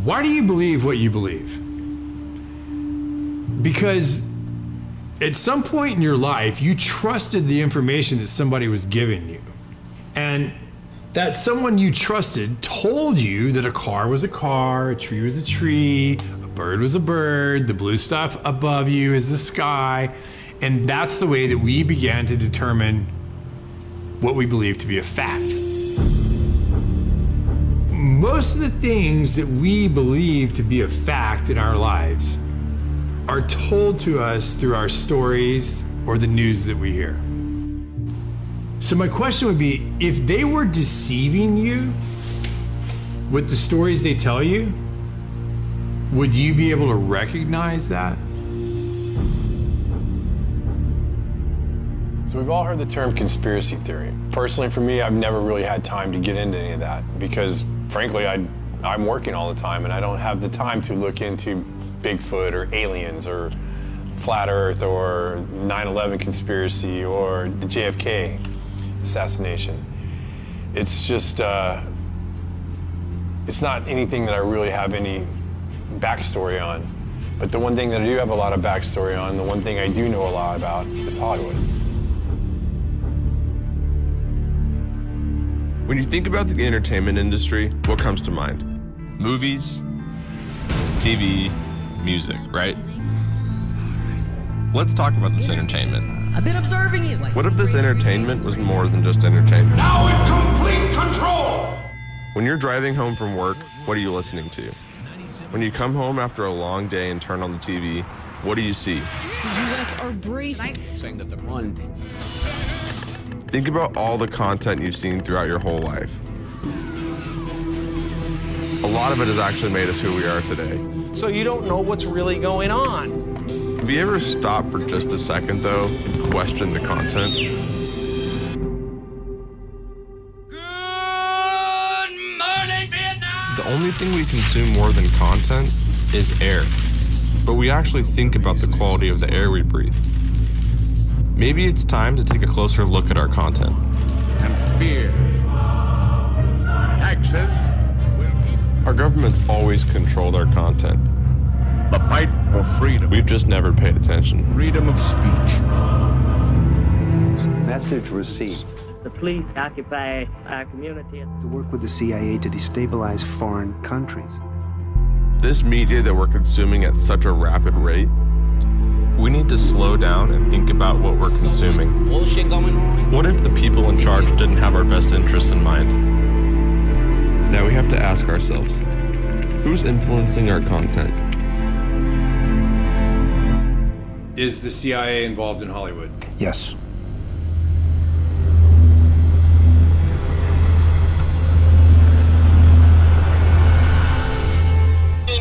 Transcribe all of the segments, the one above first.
Why do you believe what you believe? Because at some point in your life, you trusted the information that somebody was giving you. And that someone you trusted told you that a car was a car, a tree was a tree, a bird was a bird, the blue stuff above you is the sky. And that's the way that we began to determine what we believe to be a fact. Most of the things that we believe to be a fact in our lives are told to us through our stories or the news that we hear. So my question would be, if they were deceiving you with the stories they tell you, would you be able to recognize that? So we've all heard the term conspiracy theory. Personally, for me, I've never really had time to get into any of that because, frankly, I'm working all the time and I don't have the time to look into Bigfoot or aliens or flat Earth or 9/11 conspiracy or the JFK assassination. It's just, it's not anything that I really have any backstory on. But the one thing that I do have a lot of backstory on, the one thing I do know a lot about is Hollywood. When you think about the entertainment industry, what comes to mind? Movies, TV, music, right? Let's talk about this entertainment. I've been observing you. What if this entertainment was more than just entertainment? Now in complete control! When you're driving home from work, what are you listening to? When you come home after a long day and turn on the TV, what do you see? The U.S. are bracing. Saying that they're one. Think about all the content you've seen throughout your whole life. A lot of it has actually made us who we are today. So you don't know what's really going on. Have you ever stopped for just a second, though, and questioned the content? Good morning, Vietnam! The only thing we consume more than content is air. But we actually think about the quality of the air we breathe. Maybe it's time to take a closer look at our content. And fear. Taxes. Our government's always controlled our content. The fight for freedom. We've just never paid attention. Freedom of speech. Message received. The police occupy our community. To work with the CIA to destabilize foreign countries. This media that we're consuming at such a rapid rate, we need to slow down and think about what we're consuming. Bullshit going on. What if the people in charge didn't have our best interests in mind? Now we have to ask ourselves, who's influencing our content? Is the CIA involved in Hollywood? Yes.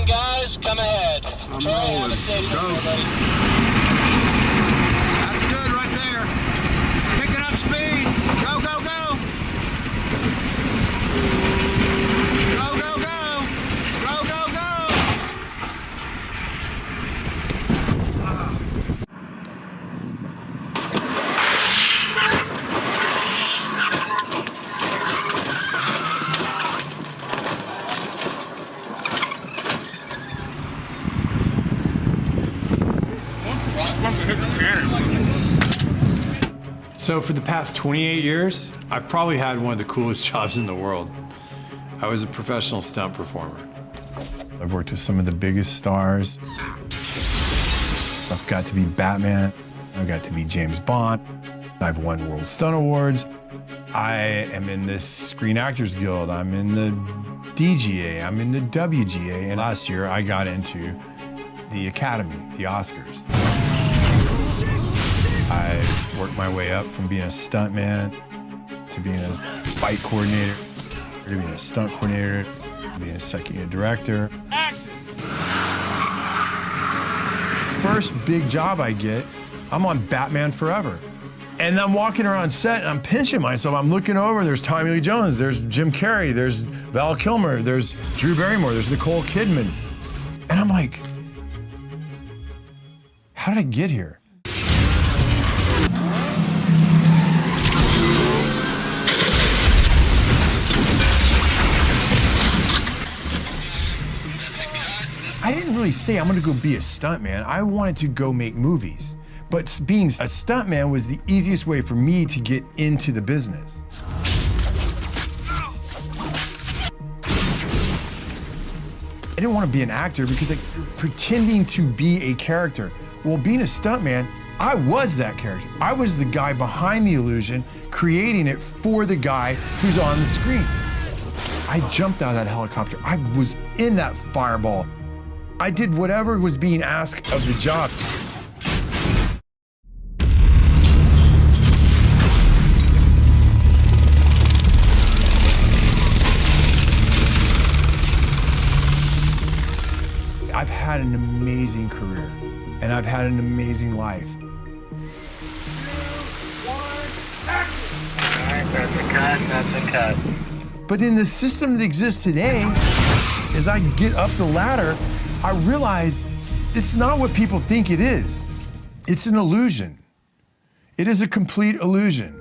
Guys, come ahead. I'm rolling. Go. That's good right there. It's picking up speed. Go, go, go. Go, go, go. Go, go, go. So for the past 28 years, I've probably had one of the coolest jobs in the world. I was a professional stunt performer. I've worked with some of the biggest stars. I've got to be Batman. I've got to be James Bond. I've won World Stunt Awards. I am in the Screen Actors Guild. I'm in the DGA. I'm in the WGA. And last year, I got into the Academy, the Oscars. I worked my way up from being a stuntman to being a fight coordinator, to being a stunt coordinator, to being a second unit director. Action! First big job I get, I'm on Batman Forever. And I'm walking around set and I'm pinching myself. I'm looking over, there's Tommy Lee Jones, there's Jim Carrey, there's Val Kilmer, there's Drew Barrymore, there's Nicole Kidman. And I'm like, how did I get here? I didn't really say I'm gonna go be a stuntman. I wanted to go make movies. But being a stuntman was the easiest way for me to get into the business. I didn't want to be an actor because like pretending to be a character. Well, being a stuntman, I was that character. I was the guy behind the illusion, creating it for the guy who's on the screen. I jumped out of that helicopter. I was in that fireball. I did whatever was being asked of the job. I've had an amazing career, and I've had an amazing life. 2, 1, action! All right, that's a cut, that's a cut. But in the system that exists today, as I get up the ladder, I realize it's not what people think it is. It's an illusion. It is a complete illusion.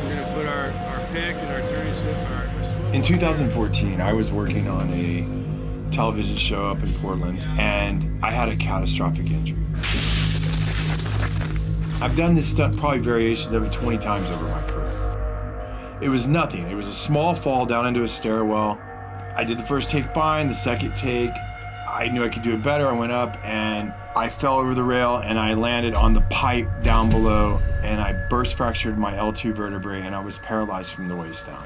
We're gonna put our pick and our turning shift. In 2014, I was working on a television show up in Portland, and I had a catastrophic injury. I've done this stunt probably variations of it 20 times over my career. It was nothing. It was a small fall down into a stairwell. I did the first take fine, the second take, I knew I could do it better. I went up and I fell over the rail and I landed on the pipe down below and I burst fractured my L2 vertebrae and I was paralyzed from the waist down.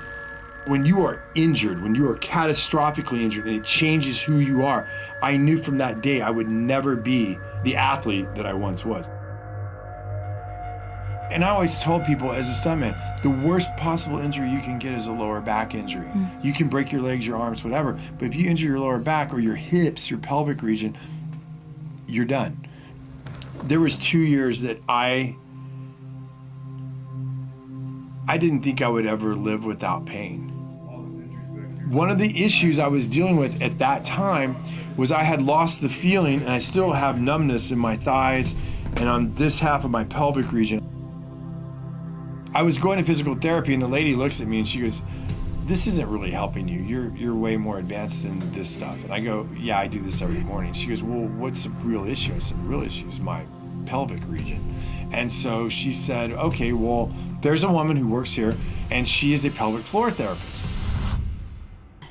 When you are injured, when you are catastrophically injured and it changes who you are, I knew from that day I would never be the athlete that I once was. And I always told people as a stuntman, the worst possible injury you can get is a lower back injury. You can break your legs, your arms, whatever, but if you injure your lower back or your hips, your pelvic region, you're done. There was 2 years that I didn't think I would ever live without pain. One of the issues I was dealing with at that time was I had lost the feeling, and I still have numbness in my thighs and on this half of my pelvic region. I was going to physical therapy and the lady looks at me and she goes, "This isn't really helping you. You're way more advanced than this stuff." And I go, "Yeah, I do this every morning." She goes, "Well, what's the real issue?" I said, "The real issue is my pelvic region." And so she said, "Okay, well, there's a woman who works here and she is a pelvic floor therapist."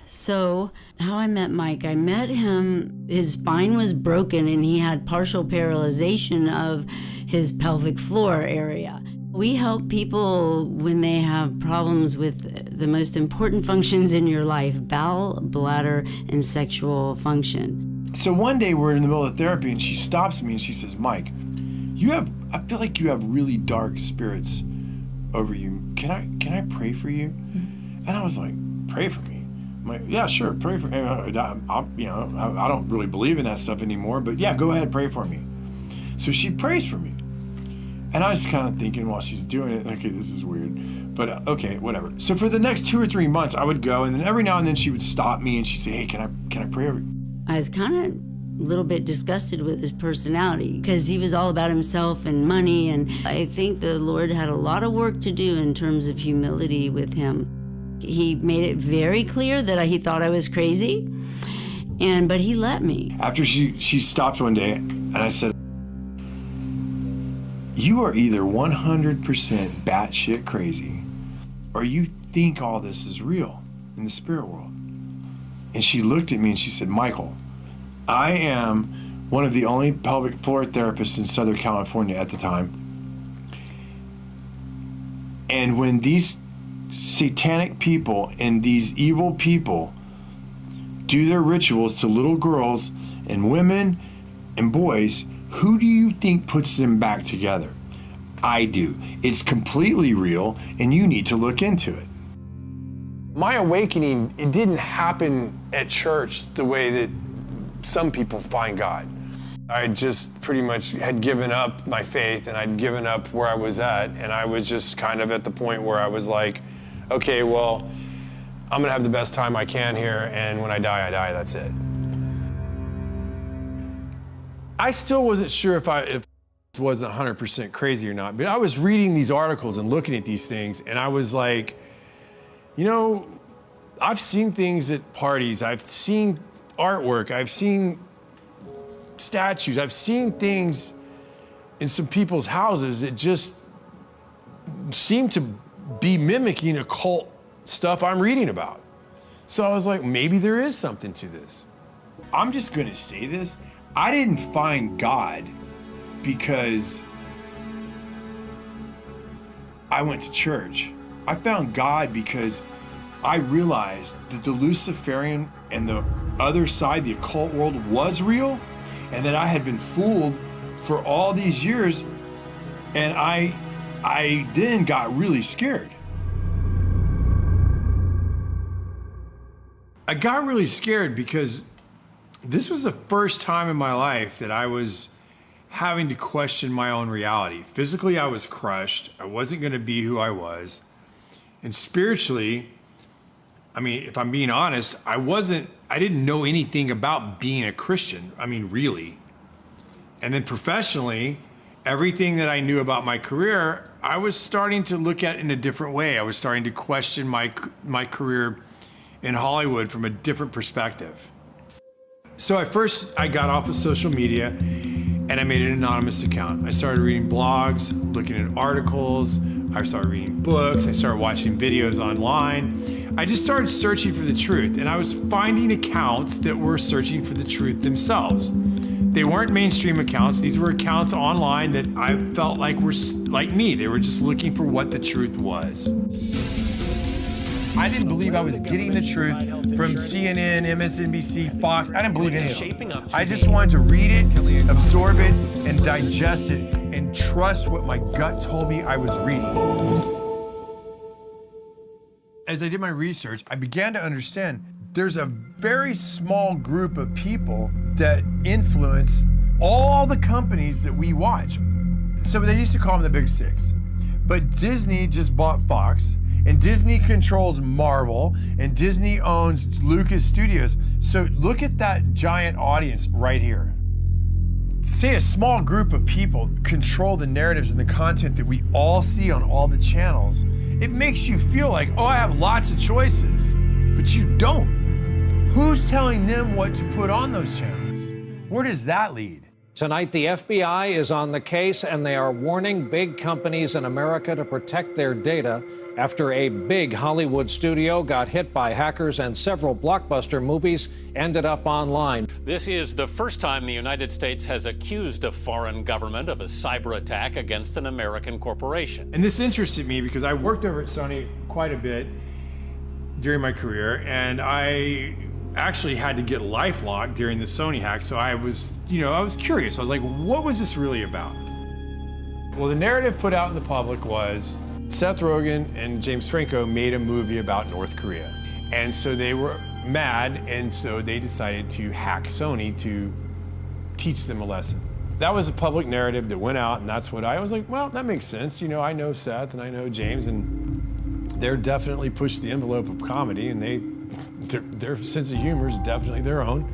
So how I met Mike, I met him, his spine was broken and he had partial paralyzation of his pelvic floor area. We help people when they have problems with the most important functions in your life, bowel, bladder, and sexual function. So one day we're in the middle of therapy and she stops me and she says, "Mike, I feel like you have really dark spirits over you. Can I pray for you?" And I was like, "Pray for me?" I'm like, "Yeah, sure, pray for me. I don't really believe in that stuff anymore, but yeah, go ahead, pray for me." So she prays for me. And I was kind of thinking while she's doing it, okay, this is weird, but okay, whatever. So for the next 2 or 3 months, I would go, and then every now and then she would stop me and she'd say, "Hey, can I pray over you?" I was kind of a little bit disgusted with his personality because he was all about himself and money, and I think the Lord had a lot of work to do in terms of humility with him. He made it very clear that he thought I was crazy, but he let me. After she stopped one day, and I said, "You are either 100% batshit crazy, or you think all this is real in the spirit world." And she looked at me and she said, "Michael, I am one of the only pelvic floor therapists in Southern California at the time. And when these satanic people and these evil people do their rituals to little girls and women and boys, who do you think puts them back together? I do. It's completely real, and you need to look into it." My awakening, it didn't happen at church the way that some people find God. I just pretty much had given up my faith and I'd given up where I was at, and I was just kind of at the point where I was like, okay, well, I'm gonna have the best time I can here, and when I die, that's it. I still wasn't sure if it wasn't 100% crazy or not, but I was reading these articles and looking at these things, and I was like, I've seen things at parties. I've seen artwork. I've seen statues. I've seen things in some people's houses that just seem to be mimicking occult stuff I'm reading about. So I was like, maybe there is something to this. I'm just going to say this. I didn't find God because I went to church. I found God because I realized that the Luciferian and the other side, the occult world, was real, and that I had been fooled for all these years, and I then got really scared. I got really scared because this was the first time in my life that I was having to question my own reality. Physically, I was crushed. I wasn't going to be who I was. And spiritually, I mean, if I'm being honest, I didn't know anything about being a Christian. I mean, really. And then professionally, everything that I knew about my career, I was starting to look at in a different way. I was starting to question my career in Hollywood from a different perspective. So I got off of social media and I made an anonymous account. I started reading blogs, looking at articles. I started reading books. I started watching videos online. I just started searching for the truth, and I was finding accounts that were searching for the truth themselves. They weren't mainstream accounts. These were accounts online that I felt like were like me. They were just looking for what the truth was. I didn't believe I was getting the truth from CNN, MSNBC, Fox. I didn't believe any of them. I just wanted to read it, absorb it, and digest it, and trust what my gut told me I was reading. As I did my research, I began to understand there's a very small group of people that influence all the companies that we watch. So they used to call them the Big Six. But Disney just bought Fox, and Disney controls Marvel, and Disney owns Lucas Studios. So look at that giant audience right here. Say a small group of people control the narratives and the content that we all see on all the channels. It makes you feel like, oh, I have lots of choices, but you don't. Who's telling them what to put on those channels? Where does that lead? Tonight, the FBI is on the case, and they are warning big companies in America to protect their data after a big Hollywood studio got hit by hackers and several blockbuster movies ended up online. This is the first time the United States has accused a foreign government of a cyber attack against an American corporation. And this interested me because I worked over at Sony quite a bit during my career, and I actually had to get LifeLock during the Sony hack, so I was curious. I was like, what was this really about? Well, the narrative put out in the public was Seth Rogen and James Franco made a movie about North Korea. And so they were mad, and so they decided to hack Sony to teach them a lesson. That was a public narrative that went out, and that's what I was like, well, that makes sense. You know, I know Seth and I know James, and they're definitely pushed the envelope of comedy, and their sense of humor is definitely their own.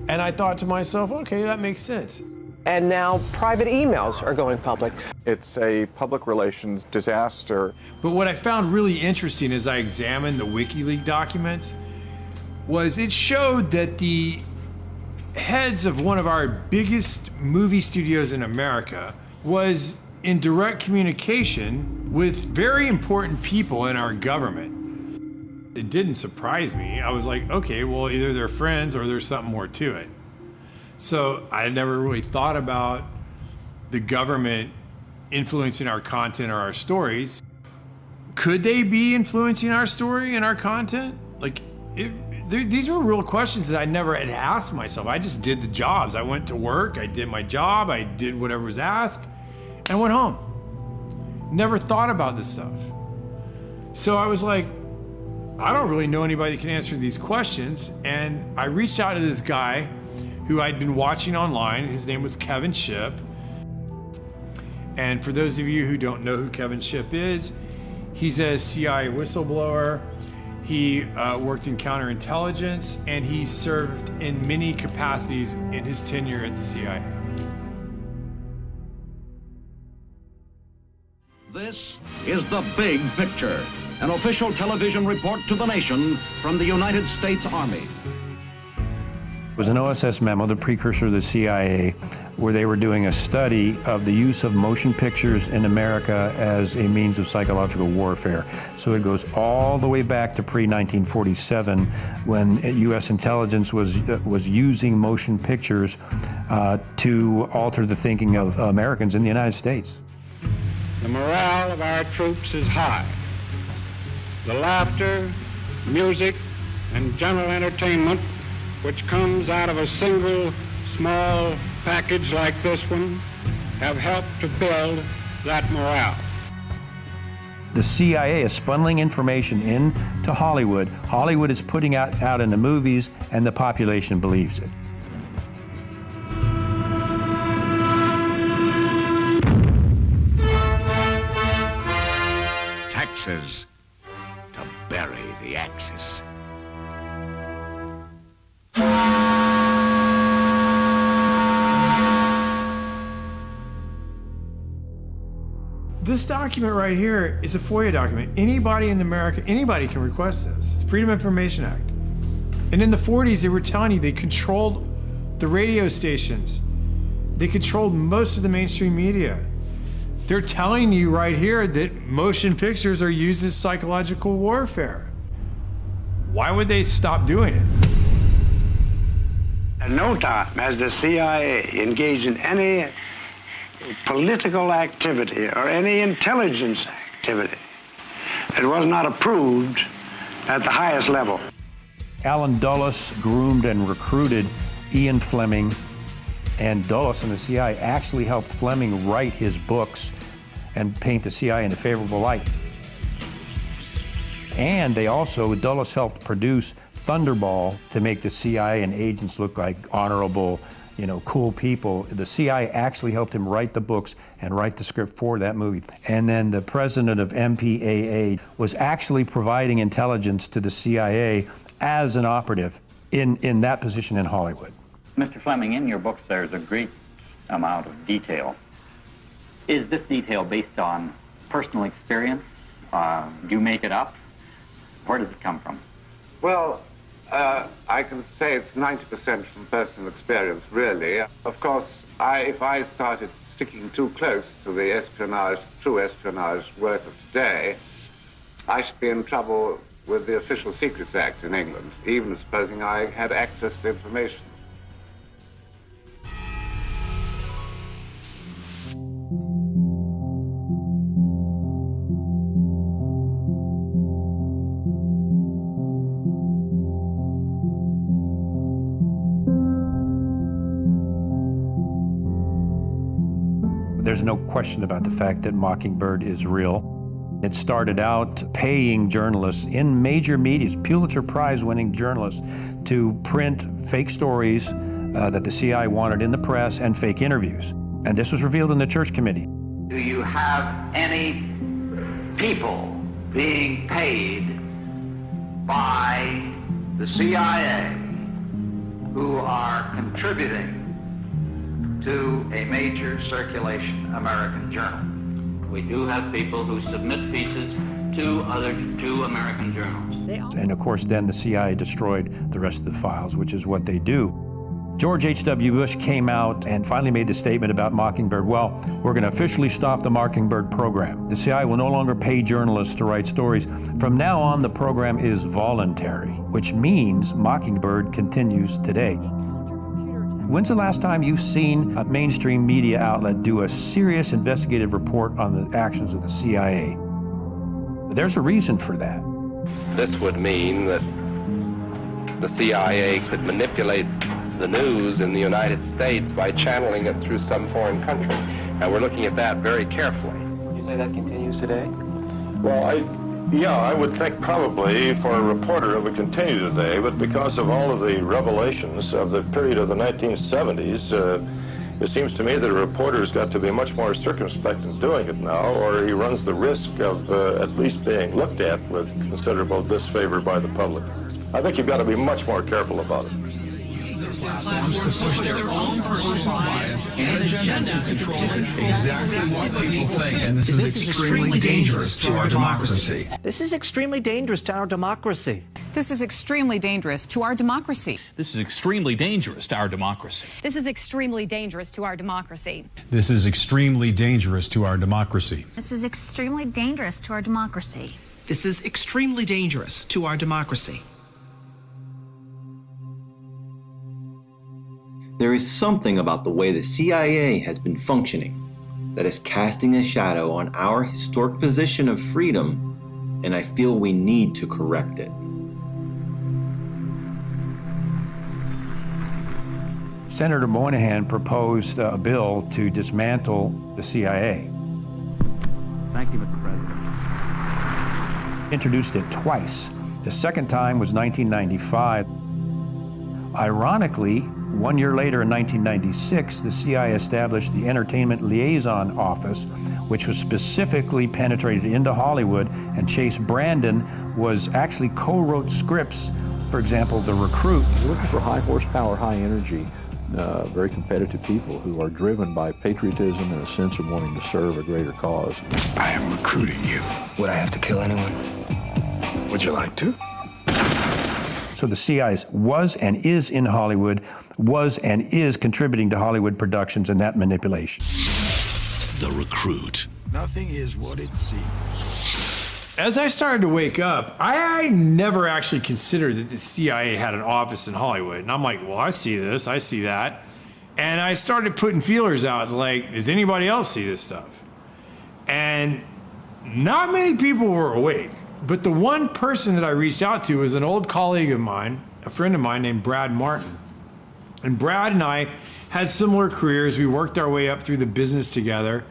And I thought to myself, okay, that makes sense. And now private emails are going public. It's a public relations disaster. But what I found really interesting as I examined the WikiLeaks documents was it showed that the heads of one of our biggest movie studios in America was in direct communication with very important people in our government. It didn't surprise me. I was like, okay, well, either they're friends or there's something more to it. So I never really thought about the government influencing our content or our stories. Could they be influencing our story and our content? Like, these were real questions that I never had asked myself. I just did the jobs. I went to work, I did my job, I did whatever was asked, and went home. Never thought about this stuff. So I was like, I don't really know anybody that can answer these questions. And I reached out to this guy who I'd been watching online. His name was Kevin Shipp. And for those of you who don't know who Kevin Shipp is, he's a CIA whistleblower. He worked in counterintelligence, and he served in many capacities in his tenure at the CIA. This is the big picture. An official television report to the nation from the United States Army. It was an OSS memo, the precursor to the CIA, where they were doing a study of the use of motion pictures in America as a means of psychological warfare. So it goes all the way back to pre-1947, when U.S. intelligence was using motion pictures to alter the thinking of Americans in the United States. The morale of our troops is high. The laughter, music, and general entertainment which comes out of a single small package like this one have helped to build that morale. The CIA is funneling information into Hollywood. Hollywood is putting out in the movies, and the population believes it. Taxes to bury the Axis. This document right here is a FOIA document. Anybody in America, anybody can request this. It's Freedom of Information Act. And in the 40s, they were telling you they controlled the radio stations. They controlled most of the mainstream media. They're telling you right here that motion pictures are used as psychological warfare. Why would they stop doing it? At no time has the CIA engaged in any political activity or any intelligence activity that was not approved at the highest level. Alan Dulles groomed and recruited Ian Fleming, and Dulles and the CIA actually helped Fleming write his books and paint the CIA in a favorable light. And they also, Dulles helped produce Thunderball to make the CIA and agents look like honorable, cool people. The CIA actually helped him write the books and write the script for that movie. And then the president of MPAA was actually providing intelligence to the CIA as an operative in that position in Hollywood. Mr. Fleming, in your books there's a great amount of detail. Is this detail based on personal experience? Do you make it up? Where does it come from? Well, I can say it's 90% from personal experience, really. Of course, if I started sticking too close to the true espionage work of today, I should be in trouble with the Official Secrets Act in England, even supposing I had access to information. There's no question about the fact that Mockingbird is real. It started out paying journalists in major media, Pulitzer Prize-winning journalists, to print fake stories that the CIA wanted in the press and fake interviews. And this was revealed in the Church Committee. Do you have any people being paid by the CIA who are contributing to a major circulation American journal? We do have people who submit pieces to American journals. And of course, then the CIA destroyed the rest of the files, which is what they do. George H.W. Bush came out and finally made the statement about Mockingbird. Well, we're going to officially stop the Mockingbird program. The CIA will no longer pay journalists to write stories. From now on, the program is voluntary, which means Mockingbird continues today. When's the last time you've seen a mainstream media outlet do a serious investigative report on the actions of the CIA? There's a reason for that. This would mean that the CIA could manipulate the news in the United States by channeling it through some foreign country. And we're looking at that very carefully. Would you say that continues today? Well, I would think probably for a reporter it would continue today, but because of all of the revelations of the period of the 1970s, it seems to me that a reporter's got to be much more circumspect in doing it now, or he runs the risk of at least being looked at with considerable disfavor by the public. I think you've got to be much more careful about it. platforms to push their own personal bias and agenda to control exactly what people think. And this is extremely dangerous to our democracy. This is extremely dangerous to our democracy. This is extremely dangerous to our democracy. This is extremely dangerous to our democracy. This is extremely dangerous to our democracy. This is extremely dangerous to our democracy. This is extremely dangerous to our democracy. This is extremely dangerous to our democracy. There is something about the way the CIA has been functioning that is casting a shadow on our historic position of freedom, and I feel we need to correct it. Senator Moynihan proposed a bill to dismantle the CIA. Thank you, Mr. President. Introduced it twice. The second time was 1995. Ironically, 1 year later in 1996, the CIA established the Entertainment Liaison Office, which was specifically penetrated into Hollywood, and Chase Brandon was actually co-wrote scripts. For example, The Recruit. We're looking for high horsepower, high energy, very competitive people who are driven by patriotism and a sense of wanting to serve a greater cause. I am recruiting you. Would I have to kill anyone? Would you like to? So the CIA was and is in Hollywood, was and is contributing to Hollywood productions and that manipulation. The Recruit. Nothing is what it seems. As I started to wake up, I never actually considered that the CIA had an office in Hollywood. And I'm like, well, I see this, I see that. And I started putting feelers out, like, does anybody else see this stuff? And not many people were awake. But the one person that I reached out to was an old colleague of mine, a friend of mine named Brad Martin. And Brad and I had similar careers. We worked our way up through the business together.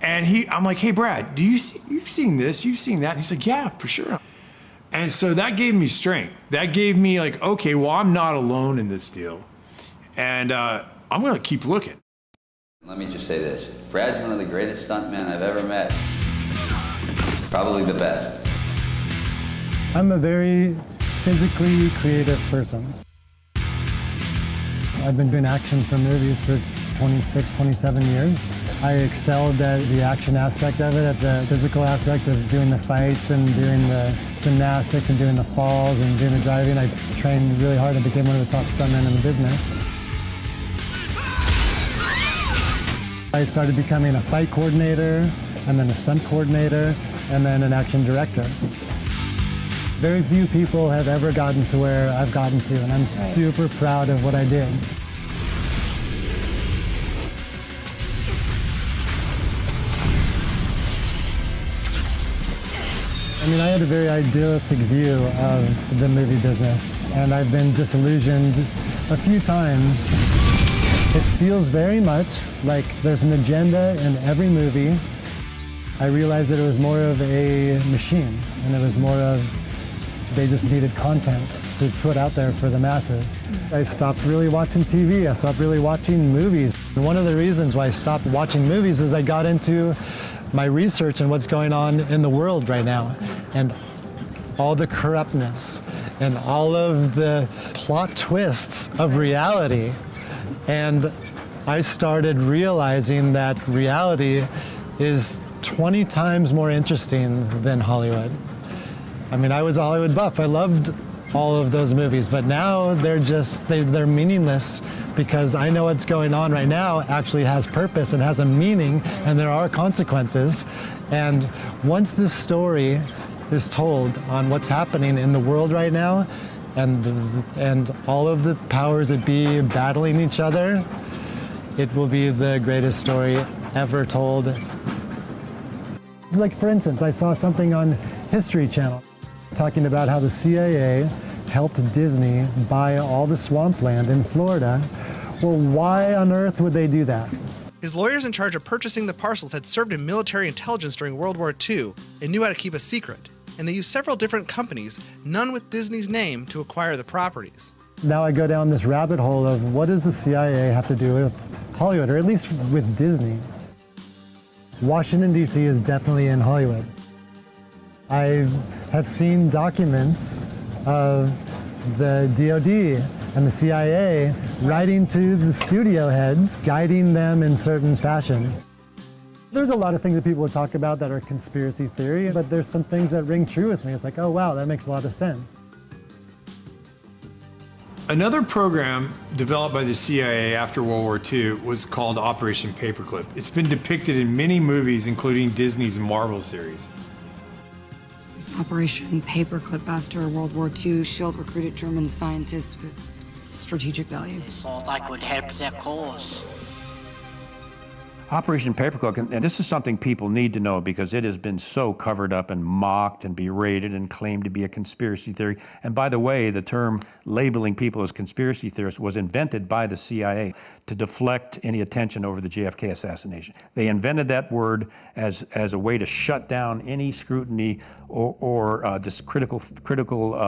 And I'm like, hey, Brad, you've seen this, you've seen that? And he's like, yeah, for sure. And so that gave me strength. That gave me like, okay, well, I'm not alone in this deal. And I'm going to keep looking. Let me just say this. Brad's one of the greatest stuntmen I've ever met. Probably the best. I'm a very physically creative person. I've been doing action for movies for 26, 27 years. I excelled at the action aspect of it, at the physical aspect of doing the fights and doing the gymnastics and doing the falls and doing the driving. I trained really hard and became one of the top stuntmen in the business. I started becoming a fight coordinator, and then a stunt coordinator, and then an action director. Very few people have ever gotten to where I've gotten to, and I'm super proud of what I did. I mean, I had a very idealistic view of the movie business, and I've been disillusioned a few times. It feels very much like there's an agenda in every movie. I realized that it was more of a machine, and it was more of they just needed content to put out there for the masses. I stopped really watching TV. I stopped really watching movies. And one of the reasons why I stopped watching movies is I got into my research and what's going on in the world right now, and all the corruptness and all of the plot twists of reality. And I started realizing that reality is 20 times more interesting than Hollywood. I mean, I was a Hollywood buff. I loved all of those movies, but now they're meaningless because I know what's going on right now actually has purpose and has a meaning, and there are consequences. And once this story is told on what's happening in the world right now, and all of the powers that be battling each other, it will be the greatest story ever told. Like, for instance, I saw something on History Channel talking about how the CIA helped Disney buy all the swampland in Florida. Well, why on earth would they do that? His lawyers in charge of purchasing the parcels had served in military intelligence during World War II and knew how to keep a secret. And they used several different companies, none with Disney's name, to acquire the properties. Now I go down this rabbit hole of what does the CIA have to do with Hollywood, or at least with Disney? Washington, D.C. is definitely in Hollywood. I have seen documents of the DoD and the CIA writing to the studio heads, guiding them in certain fashion. There's a lot of things that people would talk about that are conspiracy theory, but there's some things that ring true with me. It's like, oh wow, that makes a lot of sense. Another program developed by the CIA after World War II was called Operation Paperclip. It's been depicted in many movies, including Disney's Marvel series. It's Operation Paperclip after World War II. SHIELD recruited German scientists with strategic value. Thought I could help their cause. Operation Paperclip, and this is something people need to know because it has been so covered up and mocked and berated and claimed to be a conspiracy theory. And by the way, the term labeling people as conspiracy theorists was invented by the CIA to deflect any attention over the JFK assassination. They invented that word as a way to shut down any scrutiny or just critical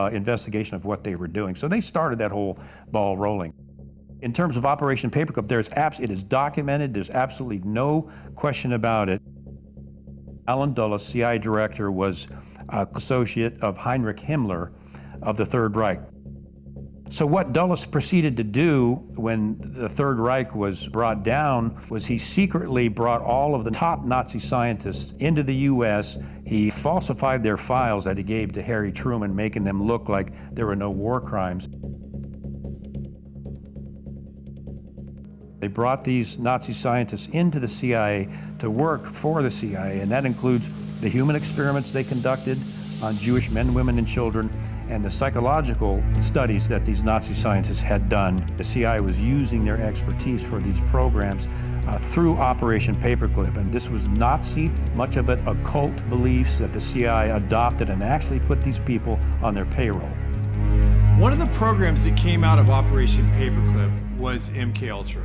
investigation of what they were doing. So they started that whole ball rolling. In terms of Operation Paperclip, it is documented. There's absolutely no question about it. Alan Dulles, CIA director, was an associate of Heinrich Himmler of the Third Reich. So what Dulles proceeded to do when the Third Reich was brought down was he secretly brought all of the top Nazi scientists into the U.S. He falsified their files that he gave to Harry Truman, making them look like there were no war crimes. They brought these Nazi scientists into the CIA to work for the CIA, and that includes the human experiments they conducted on Jewish men, women, and children, and the psychological studies that these Nazi scientists had done. The CIA was using their expertise for these programs through Operation Paperclip, and this was Nazi, much of it occult beliefs that the CIA adopted and actually put these people on their payroll. One of the programs that came out of Operation Paperclip was MKUltra.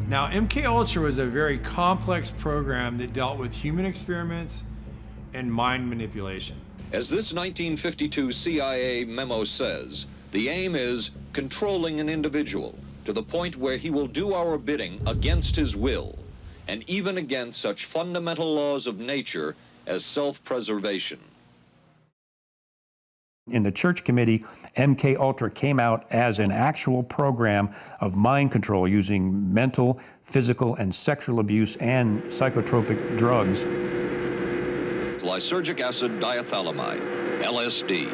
Now, MKUltra was a very complex program that dealt with human experiments and mind manipulation. As this 1952 CIA memo says, the aim is controlling an individual to the point where he will do our bidding against his will, and even against such fundamental laws of nature as self-preservation. In the Church Committee, MKUltra came out as an actual program of mind control using mental, physical, and sexual abuse and psychotropic drugs. Lysergic acid diethylamide, LSD.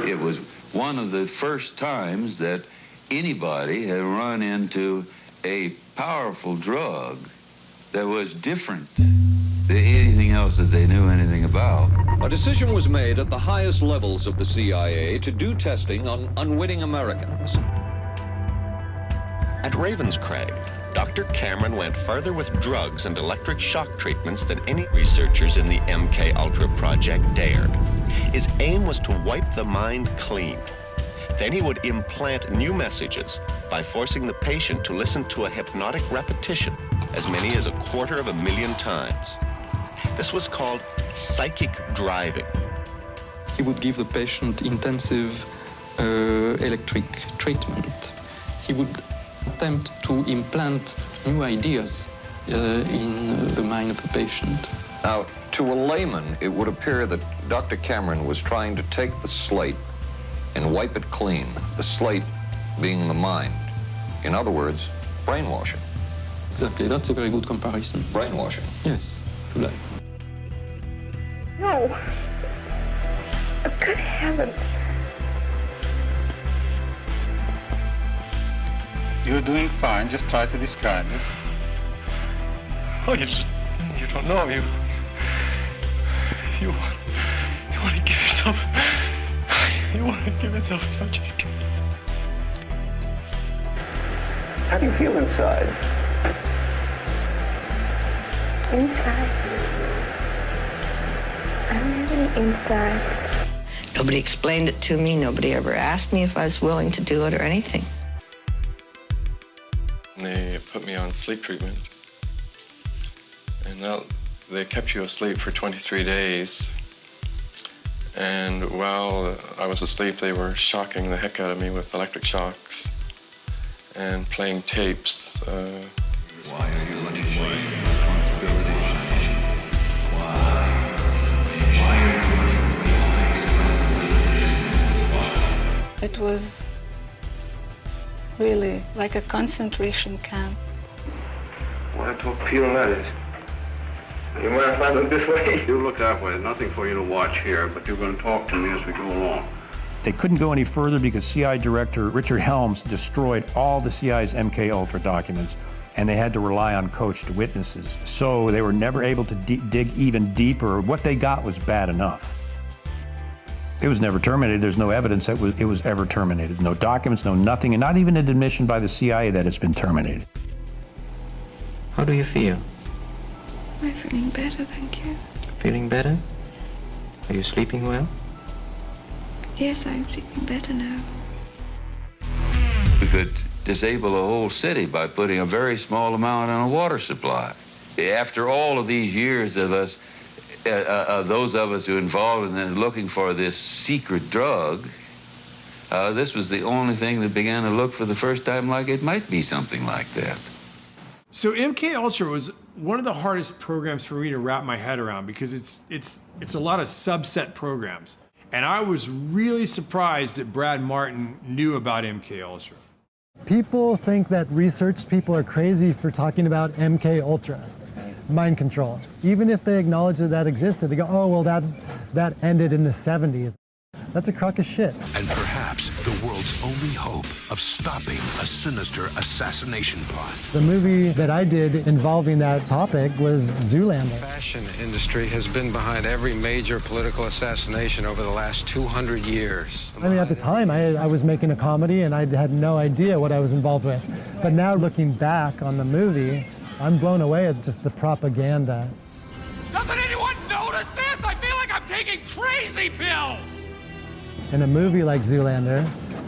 It was one of the first times that anybody had run into a powerful drug that was different than anything else that they knew anything about. A decision was made at the highest levels of the CIA to do testing on unwitting Americans. At Ravenscraig, Dr. Cameron went further with drugs and electric shock treatments than any researchers in the MKUltra project dared. His aim was to wipe the mind clean. Then he would implant new messages by forcing the patient to listen to a hypnotic repetition as many as 250,000 times. This was called psychic driving. He would give the patient intensive electric treatment. He would attempt to implant new ideas in the mind of the patient. Now, to a layman, it would appear that Dr. Cameron was trying to take the slate and wipe it clean, the slate being the mind. In other words, brainwashing. Exactly, that's a very good comparison. Brainwashing. Yes, to life. No. Oh, good heavens. You're doing fine, just try to describe it. Oh, you don't know, you want to give yourself surgery. How do you feel inside? Inside? I don't have any inside. Nobody explained it to me. Nobody ever asked me if I was willing to do it or anything. They put me on sleep treatment. And they kept you asleep for 23 days. And while I was asleep, they were shocking the heck out of me with electric shocks and playing tapes. It was really, like a concentration camp. What a torpedo that is. You mind if I look this way? You look that way. There's nothing for you to watch here, but you're going to talk to me as we go along. They couldn't go any further because CIA Director Richard Helms destroyed all the CIA's MK-Ultra documents, and they had to rely on coached witnesses. So they were never able to dig even deeper. What they got was bad enough. It was never terminated. There's no evidence that it was ever terminated. No documents, no nothing, and not even an admission by the CIA that it's been terminated. How do you feel? I'm feeling better, thank you. Feeling better? Are you sleeping well? Yes, I'm sleeping better now. We could disable a whole city by putting a very small amount on a water supply. After all of these years of us, those of us who are involved in looking for this secret drug, this was the only thing that began to look for the first time like it might be something like that. So MK-Ultra was one of the hardest programs for me to wrap my head around because it's a lot of subset programs. And I was really surprised that Brad Martin knew about MK-Ultra. People think that research people are crazy for talking about MK-Ultra, mind control. Even if they acknowledge that that existed, they go, oh, well, that ended in the 70s. That's a crock of shit. And perhaps the world's only hope of stopping a sinister assassination plot. The movie that I did involving that topic was Zoolander. The fashion industry has been behind every major political assassination over the last 200 years. I mean, at the time, I was making a comedy and I had no idea what I was involved with. But now looking back on the movie, I'm blown away at just the propaganda. Doesn't anyone notice this? I feel like I'm taking crazy pills! In a movie like Zoolander,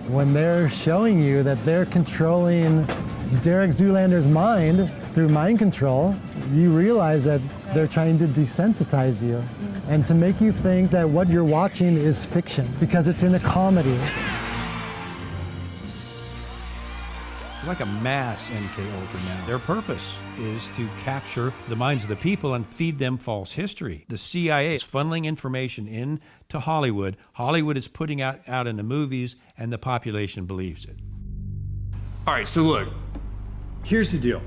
when they're showing you that they're controlling Derek Zoolander's mind through mind control, you realize that they're trying to desensitize you and to make you think that what you're watching is fiction because it's in a comedy. It's like a mass MK-Ultra now. Their purpose is to capture the minds of the people and feed them false history. The CIA is funneling information into Hollywood. Hollywood is putting out in the movies, and the population believes it. All right, so look, here's the deal.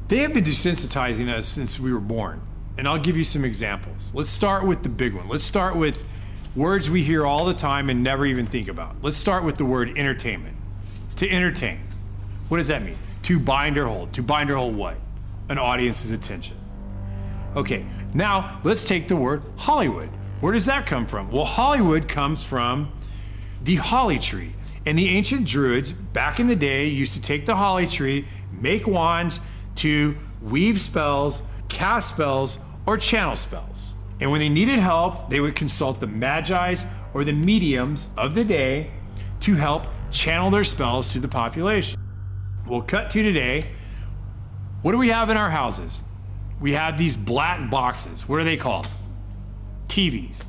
They have been desensitizing us since we were born, and I'll give you some examples. Let's start with the big one. Let's start with words we hear all the time and never even think about. Let's start with the word entertainment. To entertain. What does that mean? To bind or hold. To bind or hold what? An audience's attention. Okay, now let's take the word Hollywood. Where does that come from? Well, Hollywood comes from the holly tree. And the ancient Druids, back in the day, used to take the holly tree, make wands to weave spells, cast spells, or channel spells. And when they needed help, they would consult the magi's or the mediums of the day to help channel their spells to the population. We'll cut to today. What do we have in our houses? We have these black boxes. What are they called? TVs.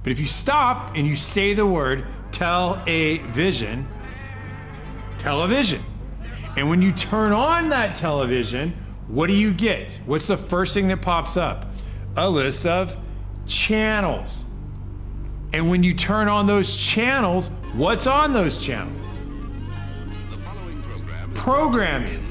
But if you stop and you say the word television, and when you turn on that television, what do you get? What's the first thing that pops up? A list of channels. And when you turn on those channels, what's on those channels? Programming.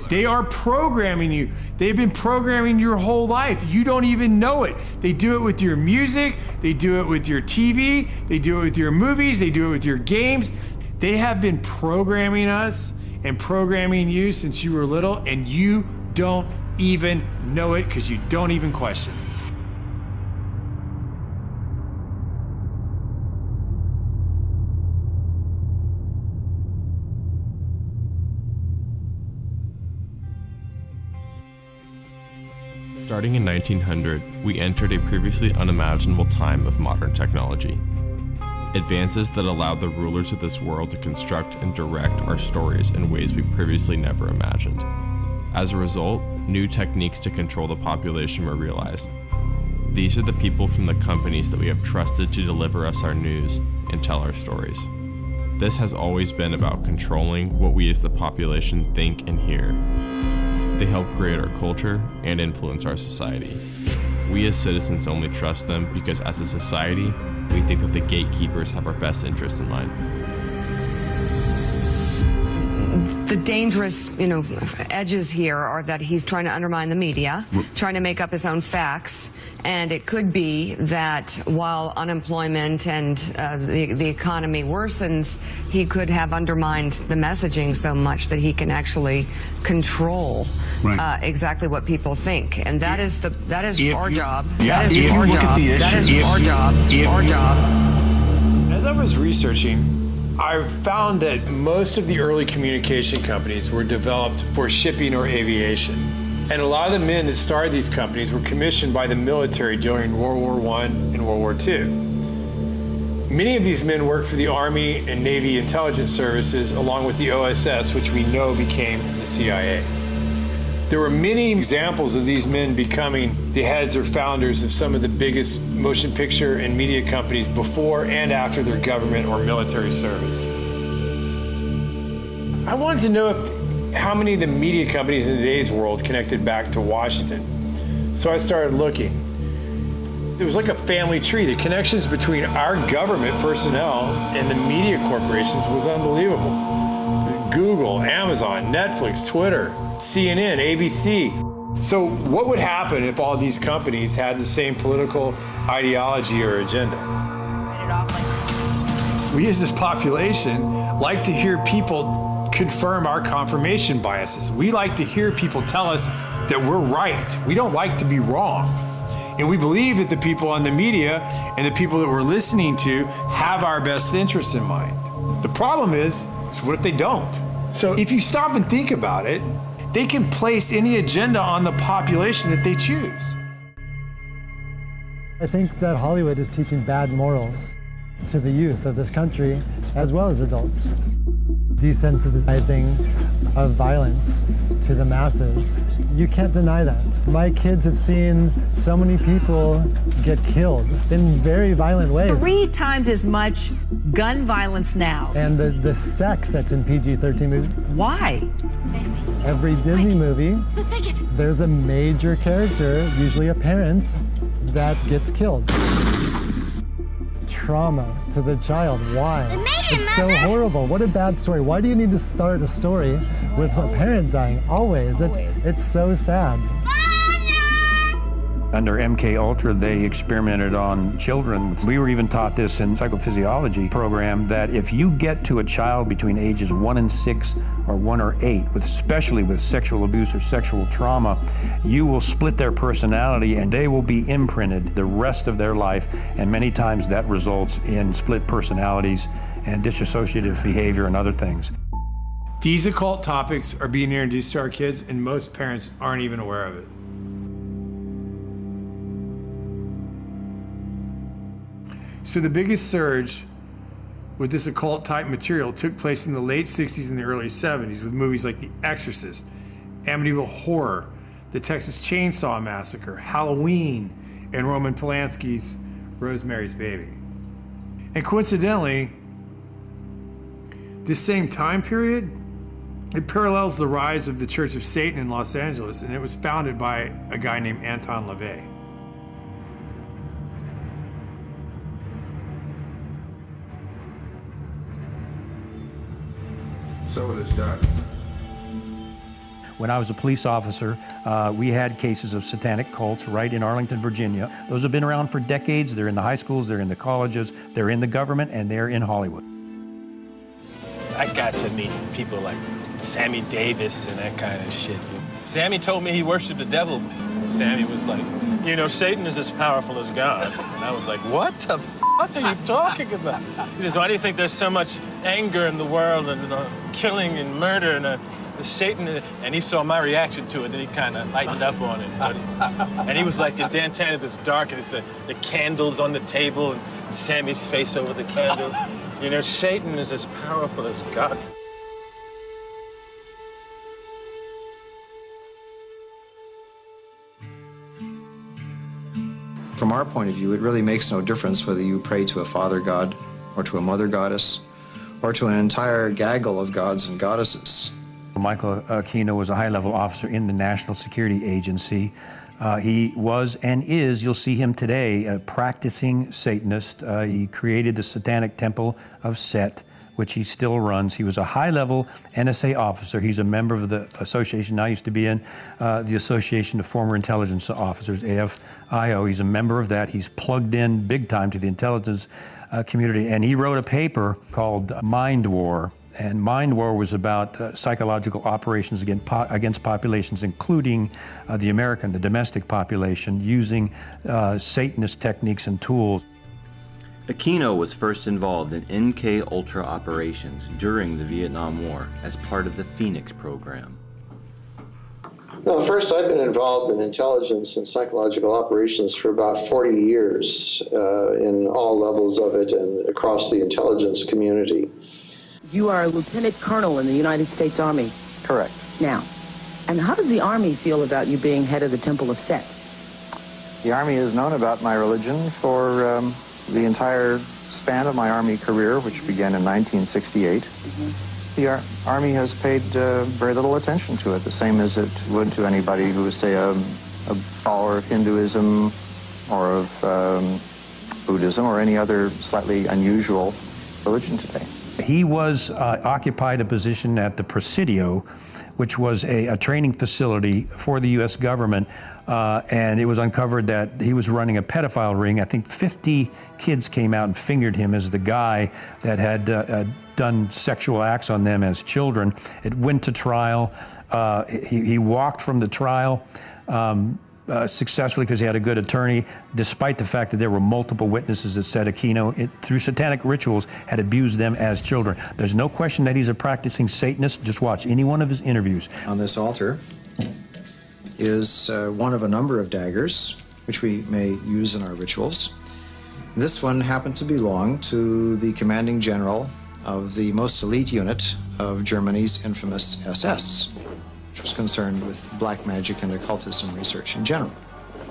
They are programming you. They've been programming your whole life. You don't even know it. They do it with your music. They do it with your TV. They do it with your movies. They do it with your games. They have been programming us and programming you since you were little, and you don't even know it because you don't even question it. Starting in 1900, we entered a previously unimaginable time of modern technology. Advances that allowed the rulers of this world to construct and direct our stories in ways we previously never imagined. As a result, new techniques to control the population were realized. These are the people from the companies that we have trusted to deliver us our news and tell our stories. This has always been about controlling what we as the population think and hear. They help create our culture and influence our society. We as citizens only trust them because as a society, we think that the gatekeepers have our best interest in mind. The dangerous, edges here are that he's trying to undermine the media, trying to make up his own facts, and it could be that while unemployment and the economy worsens, he could have undermined the messaging so much that he can actually control exactly what people think, and that is our job. That is our job. That is our job. Our job. As I was researching, I found that most of the early communication companies were developed for shipping or aviation. And a lot of the men that started these companies were commissioned by the military during World War I and World War II. Many of these men worked for the Army and Navy intelligence services, along with the OSS, which we know became the CIA. There were many examples of these men becoming the heads or founders of some of the biggest motion picture and media companies before and after their government or military service. I wanted to know how many of the media companies in today's world connected back to Washington. So I started looking. It was like a family tree. The connections between our government personnel and the media corporations was unbelievable. Google, Amazon, Netflix, Twitter, CNN, ABC. So what would happen if all these companies had the same political ideology or agenda? We as this population like to hear people confirm our confirmation biases. We like to hear people tell us that we're right. We don't like to be wrong. And we believe that the people on the media and the people that we're listening to have our best interests in mind. The problem is what if they don't? So if you stop and think about it, they can place any agenda on the population that they choose. I think that Hollywood is teaching bad morals to the youth of this country, as well as adults. Desensitizing of violence to the masses. You can't deny that. My kids have seen so many people get killed in very violent ways. 3 times as much gun violence now. And the sex that's in PG-13 movies. Why? Every Disney movie, there's a major character, usually a parent, that gets killed. Trauma to the child. Why? It's so horrible. What a bad story. Why do you need to start a story with a parent dying? Always. It's so sad. Under MK Ultra, they experimented on children. We were even taught this in psychophysiology program that if you get to a child between ages 1 and 6 or 1 or 8, especially with sexual abuse or sexual trauma, you will split their personality and they will be imprinted the rest of their life. And many times that results in split personalities and dissociative behavior and other things. These occult topics are being introduced to our kids, and most parents aren't even aware of it. So the biggest surge with this occult type material took place in the late 60s and the early 70s with movies like The Exorcist, Amityville Horror, The Texas Chainsaw Massacre, Halloween, and Roman Polanski's Rosemary's Baby. And coincidentally, this same time period, it parallels the rise of the Church of Satan in Los Angeles, and it was founded by a guy named Anton LaVey. So it is done. When I was a police officer, we had cases of satanic cults right in Arlington, Virginia. Those have been around for decades. They're in the high schools, they're in the colleges, they're in the government, and they're in Hollywood. I got to meet people like Sammy Davis and that kind of shit. Sammy told me he worshiped the devil. Sammy was like, Satan is as powerful as God. And I was like, what the fuck are you talking about? He says, why do you think there's so much anger in the world and killing and murder and Satan? And he saw my reaction to it, and he kind of lightened up on it. And he was like, the Dantan is dark, and it's the candles on the table, and Sammy's face over the candle. Satan is as powerful as God. From our point of view, it really makes no difference whether you pray to a father god or to a mother goddess or to an entire gaggle of gods and goddesses. Michael Aquino was a high-level officer in the National Security Agency. He was and is, you'll see him today, a practicing Satanist. He created the Satanic Temple of Set, which he still runs. He was a high-level NSA officer. He's a member of the association, now used to be in the Association of Former Intelligence Officers, AFIO. He's a member of that. He's plugged in big time to the intelligence community, and he wrote a paper called Mind War. And Mind War was about psychological operations against populations, including the domestic population, using Satanist techniques and tools. Aquino was first involved in MK-Ultra operations during the Vietnam War as part of the Phoenix program. No, first I've been involved in intelligence and psychological operations for about 40 years in all levels of it and across the intelligence community. You are a lieutenant colonel in the United States Army. Correct. Now, and how does the Army feel about you being head of the Temple of Set? The Army has known about my religion for the entire span of my Army career, which began in 1968. The Army has paid very little attention to it, the same as it would to anybody who was, say, a follower of Hinduism or of Buddhism or any other slightly unusual religion today. He was occupied a position at the Presidio, which was a training facility for the U.S. government, and it was uncovered that he was running a pedophile ring. I think 50 kids came out and fingered him as the guy that had done sexual acts on them as children. It went to trial. He walked from the trial successfully because he had a good attorney, despite the fact that there were multiple witnesses that said Aquino, through satanic rituals, had abused them as children. There's no question that he's a practicing Satanist. Just watch any one of his interviews. On this altar is one of a number of daggers, which we may use in our rituals. This one happened to belong to the commanding general of the most elite unit of Germany's infamous SS, which was concerned with black magic and occultism research in general.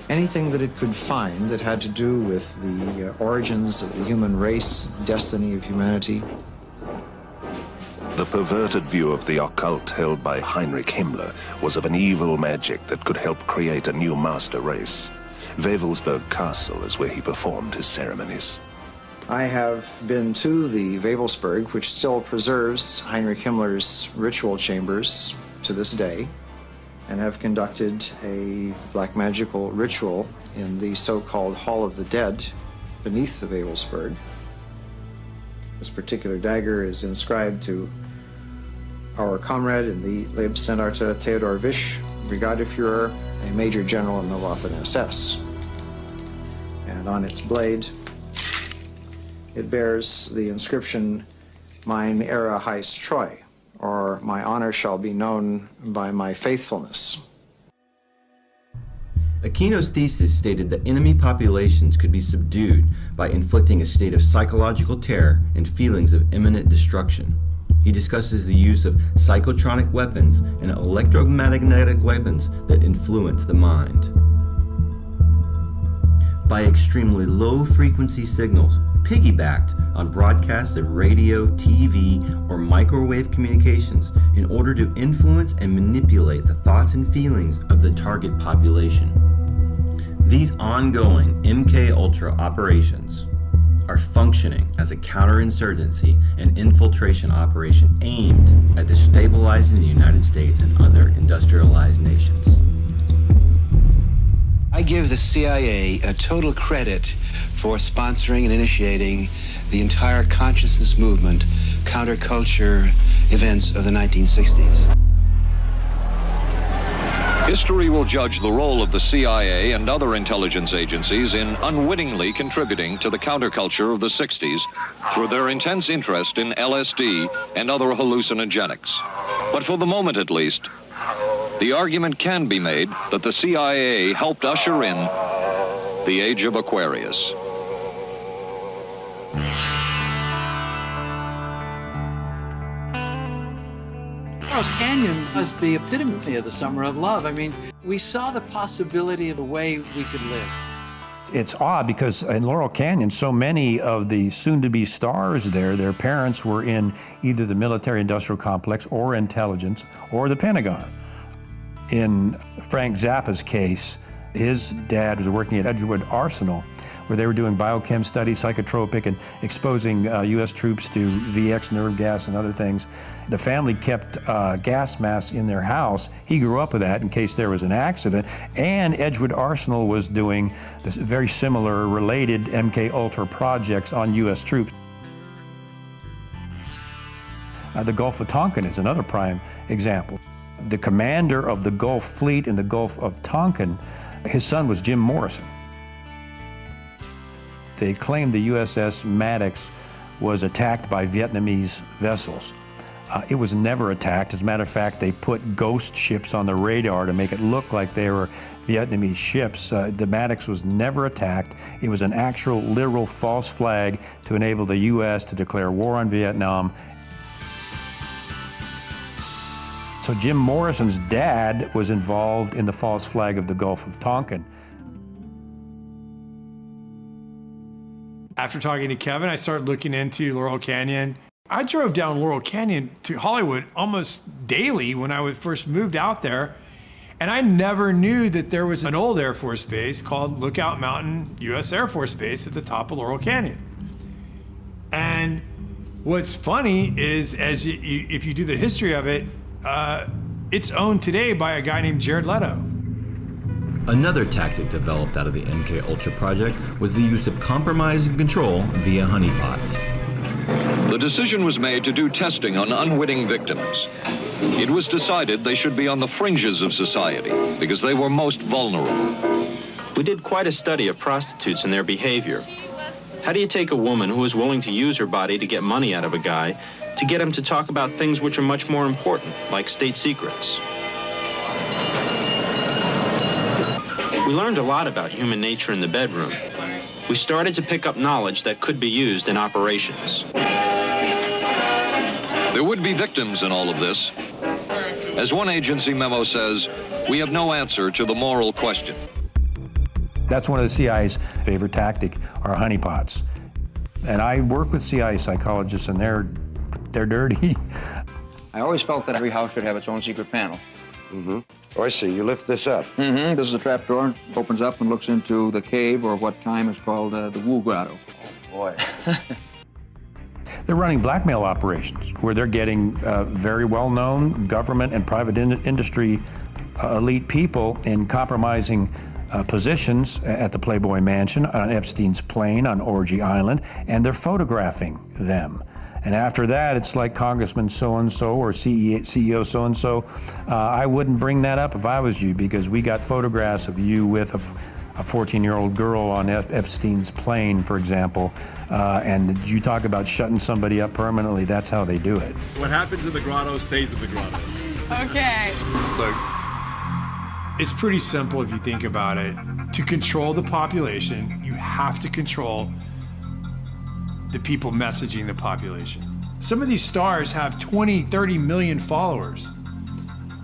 Anything that it could find that had to do with the origins of the human race, destiny of humanity. The perverted view of the occult held by Heinrich Himmler was of an evil magic that could help create a new master race. Wewelsburg Castle is where he performed his ceremonies. I have been to the Wewelsburg, which still preserves Heinrich Himmler's ritual chambers to this day, and have conducted a black magical ritual in the so-called Hall of the Dead beneath the Wewelsburg. This particular dagger is inscribed to our comrade in the Leibstandarte Theodor Wisch, Brigadeführer, a major general in the Waffen-SS. And on its blade, it bears the inscription, Mein Ehre heißt Treu, or my honor shall be known by my faithfulness. Aquino's thesis stated that enemy populations could be subdued by inflicting a state of psychological terror and feelings of imminent destruction. He discusses the use of psychotronic weapons and electromagnetic weapons that influence the mind. By extremely low-frequency signals, piggybacked on broadcasts of radio, TV, or microwave communications in order to influence and manipulate the thoughts and feelings of the target population. These ongoing MK-Ultra operations are functioning as a counterinsurgency and infiltration operation aimed at destabilizing the United States and other industrialized nations. I give the CIA a total credit for sponsoring and initiating the entire consciousness movement, counterculture events of the 1960s. History will judge the role of the CIA and other intelligence agencies in unwittingly contributing to the counterculture of the 60s through their intense interest in LSD and other hallucinogenics. But for the moment at least, the argument can be made that the CIA helped usher in the age of Aquarius. Laurel Canyon was the epitome of the summer of love. I mean, we saw the possibility of the way we could live. It's odd because in Laurel Canyon, so many of the soon-to-be stars there, their parents were in either the military-industrial complex or intelligence or the Pentagon. In Frank Zappa's case, His dad was working at Edgewood Arsenal, where they were doing biochem studies, psychotropic, and exposing U.S. troops to VX nerve gas and other things. The family kept gas masks in their house. He grew up with that in case there was an accident. And Edgewood Arsenal was doing this very similar, related MK Ultra projects on U.S. troops. The Gulf of Tonkin is another prime example. The commander of the Gulf Fleet in the Gulf of Tonkin, his son was Jim Morrison. They claimed the USS Maddox was attacked by Vietnamese vessels. It was never attacked. As a matter of fact, they put ghost ships on the radar to make it look like they were Vietnamese ships. The Maddox was never attacked. It was an actual, literal false flag to enable the U.S. to declare war on Vietnam. So Jim Morrison's dad was involved in the false flag of the Gulf of Tonkin. After talking to Kevin, I started looking into Laurel Canyon. I drove down Laurel Canyon to Hollywood almost daily when I first moved out there. And I never knew that there was an old Air Force base called Lookout Mountain U.S. Air Force Base at the top of Laurel Canyon. And what's funny is, if you do the history of it, it's owned today by a guy named Jared Leto. Another tactic developed out of the MK Ultra project was the use of compromise and control via honeypots. The decision was made to do testing on unwitting victims. It was decided they should be on the fringes of society because they were most vulnerable. We did quite a study of prostitutes and their behavior. How do you take a woman who is willing to use her body to get money out of a guy to get him to talk about things which are much more important, like state secrets? We learned a lot about human nature in the bedroom. We started to pick up knowledge that could be used in operations. There would be victims in all of this. As one agency memo says, we have no answer to the moral question. That's one of the CIA's favorite tactic, are honeypots. And I work with CIA psychologists, and they're dirty. I always felt that every house should have its own secret panel. Mm-hmm. Oh, I see. You lift this up. Mm-hmm. This is a trap door. Opens up and looks into the cave, or what time is called the Wu Grotto. Oh, boy. They're running blackmail operations where they're getting very well-known government and private industry elite people in compromising positions at the Playboy Mansion, on Epstein's plane, on Orgy Island, and they're photographing them. And after that, it's like Congressman so-and-so or CEO so-and-so. I wouldn't bring that up if I was you, because we got photographs of you with a 14-year-old girl on Epstein's plane, for example. And you talk about shutting somebody up permanently, that's how they do it. What happens in the grotto stays in the grotto. Okay. Look, it's pretty simple if you think about it. To control the population, you have to control the people messaging the population. Some of these stars have 20, 30 million followers.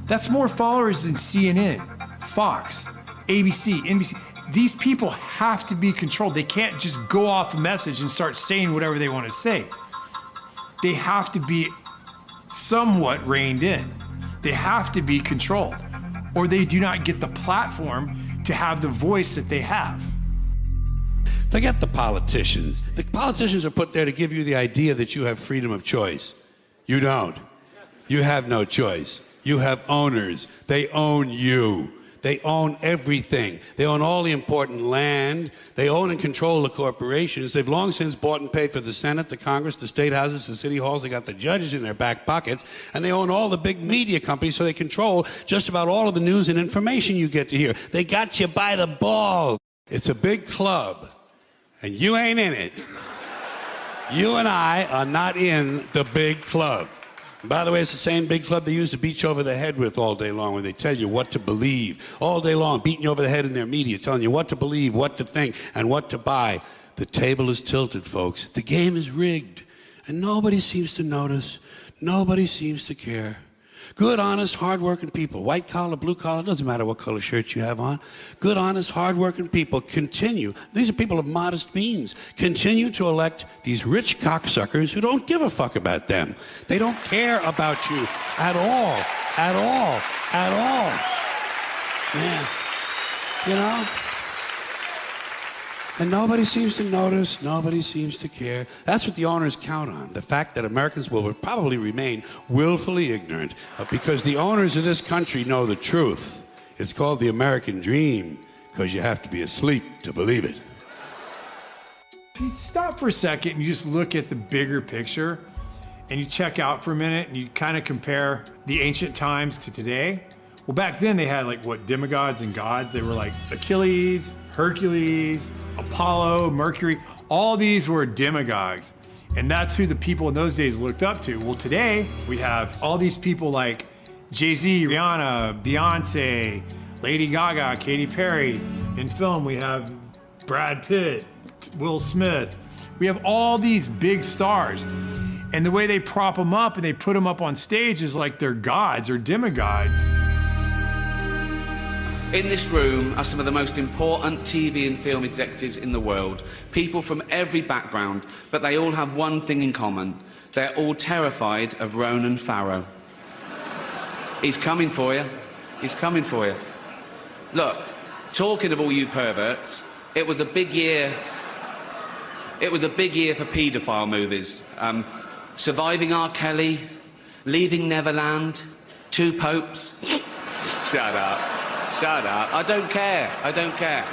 That's more followers than CNN, Fox, ABC, NBC. These people have to be controlled. They can't just go off a message and start saying whatever they want to say. They have to be somewhat reined in. They have to be controlled, or they do not get the platform to have the voice that they have. Forget the politicians. The politicians are put there to give you the idea that you have freedom of choice. You don't. You have no choice. You have owners. They own you. They own everything. They own all the important land. They own and control the corporations. They've long since bought and paid for the Senate, the Congress, the state houses, the city halls. They got the judges in their back pockets. And they own all the big media companies, so they control just about all of the news and information you get to hear. They got you by the balls. It's a big club, and you ain't in it. You and I are not in the big club. And by the way, it's the same big club they used to beat you over the head with all day long, when they tell you what to believe. All day long, beating you over the head in their media, telling you what to believe, what to think, and what to buy. The table is tilted, folks. The game is rigged. And nobody seems to notice. Nobody seems to care. Good, honest, hard-working people, white collar, blue collar, doesn't matter what color shirt you have on. Good, honest, hard-working people continue. These are people of modest means. Continue to elect these rich cocksuckers who don't give a fuck about them. They don't care about you at all, at all, at all. Man, You know? And nobody seems to notice, nobody seems to care. That's what the owners count on, the fact that Americans will probably remain willfully ignorant because the owners of this country know the truth. It's called the American dream because you have to be asleep to believe it. If you stop for a second and you just look at the bigger picture and you check out for a minute and you kind of compare the ancient times to today, well, back then they had like what, demigods and gods. They were like Achilles, Hercules, Apollo, Mercury. All these were demigods. And that's who the people in those days looked up to. Well, today we have all these people like Jay-Z, Rihanna, Beyonce, Lady Gaga, Katy Perry. In film, we have Brad Pitt, Will Smith. We have all these big stars. And the way they prop them up and they put them up on stage is like they're gods or demigods. In this room are some of the most important TV and film executives in the world, people from every background, but they all have one thing in common. They're all terrified of Ronan Farrow. He's coming for you. He's coming for you. Look, talking of all you perverts, it was a big year. It was a big year for paedophile movies. Surviving R. Kelly, Leaving Neverland, Two Popes. Shut up. Shut up. I don't care. I don't care.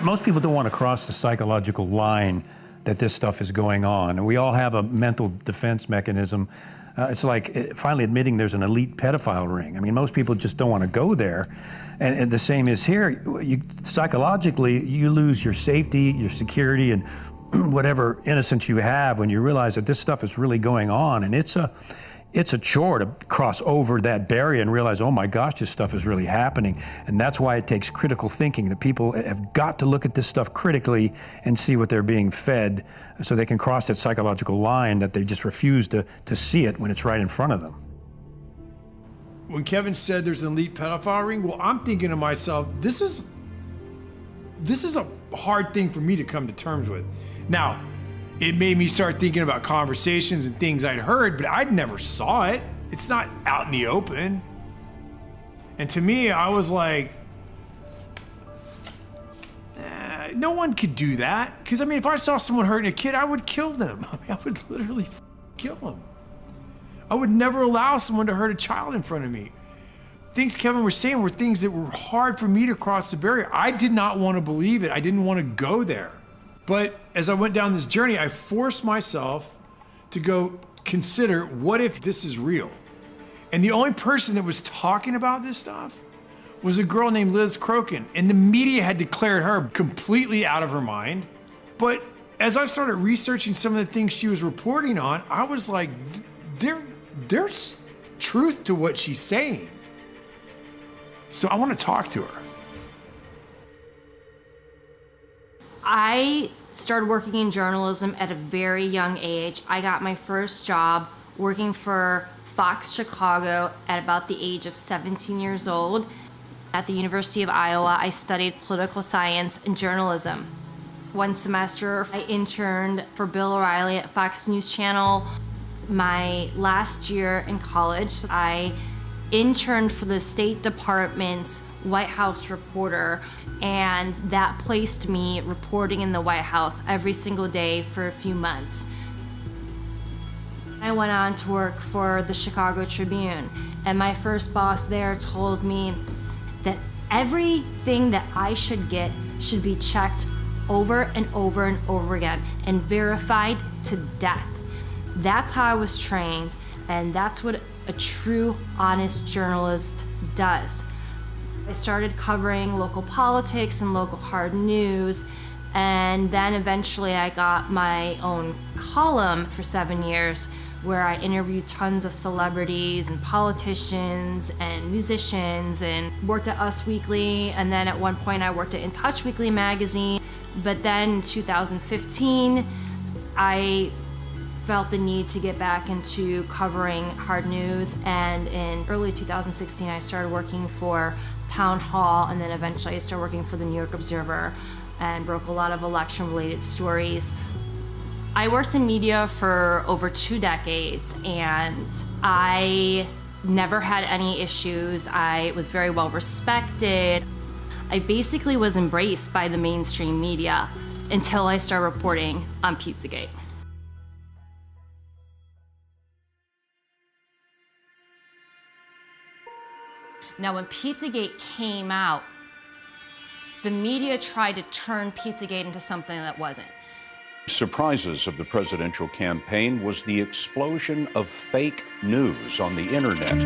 Most people don't want to cross the psychological line that this stuff is going on. And we all have a mental defense mechanism. It's like finally admitting there's an elite pedophile ring. I mean, most people just don't want to go there. And the same is here. Psychologically, you lose your safety, your security, and whatever innocence you have when you realize that this stuff is really going on. And it's a chore to cross over that barrier and realize, oh my gosh, this stuff is really happening. And that's why it takes critical thinking. The people have got to look at this stuff critically and see what they're being fed so they can cross that psychological line that they just refuse to see it when it's right in front of them. When Kevin said there's an elite pedophile ring, well, I'm thinking to myself, this is a hard thing for me to come to terms with. Now, it made me start thinking about conversations and things I'd heard, but I'd never saw it. It's not out in the open. And to me, I was like, no one could do that. Because, I mean, if I saw someone hurting a kid, I would kill them. I mean, I would literally kill them. I would never allow someone to hurt a child in front of me. Things Kevin was saying were things that were hard for me to cross the barrier. I did not want to believe it. I didn't want to go there. But as I went down this journey, I forced myself to go consider, what if this is real? And the only person that was talking about this stuff was a girl named Liz Crokin. And the media had declared her completely out of her mind. But as I started researching some of the things she was reporting on, I was like, there's truth to what she's saying. So I want to talk to her. I started working in journalism at a very young age. I got my first job working for Fox Chicago at about the age of 17 years old. At the University of Iowa, I studied political science and journalism. One semester, I interned for Bill O'Reilly at Fox News Channel. My last year in college, I interned for the State Department's White House reporter, and that placed me reporting in the White House every single day for a few months. I went on to work for the Chicago Tribune, and my first boss there told me that everything that I should get should be checked over and over and over again and verified to death. That's how I was trained, and that's what a true, honest journalist does. I started covering local politics and local hard news, and then eventually I got my own column for 7 years where I interviewed tons of celebrities and politicians and musicians, and worked at Us Weekly, and then at one point I worked at In Touch Weekly magazine. But then in 2015, I felt the need to get back into covering hard news, and in early 2016 I started working for Town Hall, and then eventually I started working for the New York Observer and broke a lot of election related stories. I worked in media for over 2 decades, and I never had any issues. I was very well respected. I basically was embraced by the mainstream media until I started reporting on Pizzagate. Now, when Pizzagate came out, the media tried to turn Pizzagate into something that wasn't. Surprises of the presidential campaign was the explosion of fake news on the internet.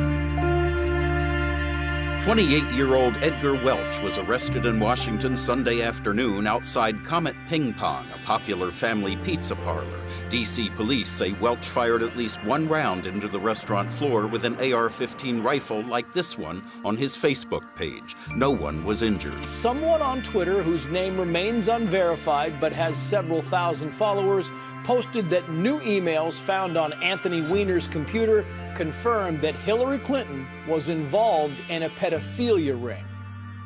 28-year-old Edgar Welch was arrested in Washington Sunday afternoon outside Comet Ping Pong, a popular family pizza parlor. D.C. police say Welch fired at least one round into the restaurant floor with an AR-15 rifle like this one on his Facebook page. No one was injured. Someone on Twitter, whose name remains unverified but has several thousand followers, posted that new emails found on Anthony Weiner's computer confirmed that Hillary Clinton was involved in a pedophilia ring.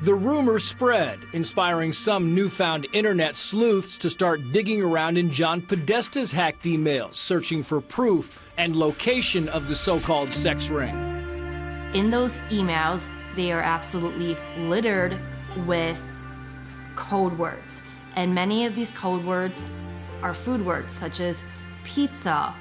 The rumor spread, inspiring some newfound internet sleuths to start digging around in John Podesta's hacked emails, searching for proof and location of the so-called sex ring. In those emails, they are absolutely littered with code words. And many of these code words are food words, such as pizza.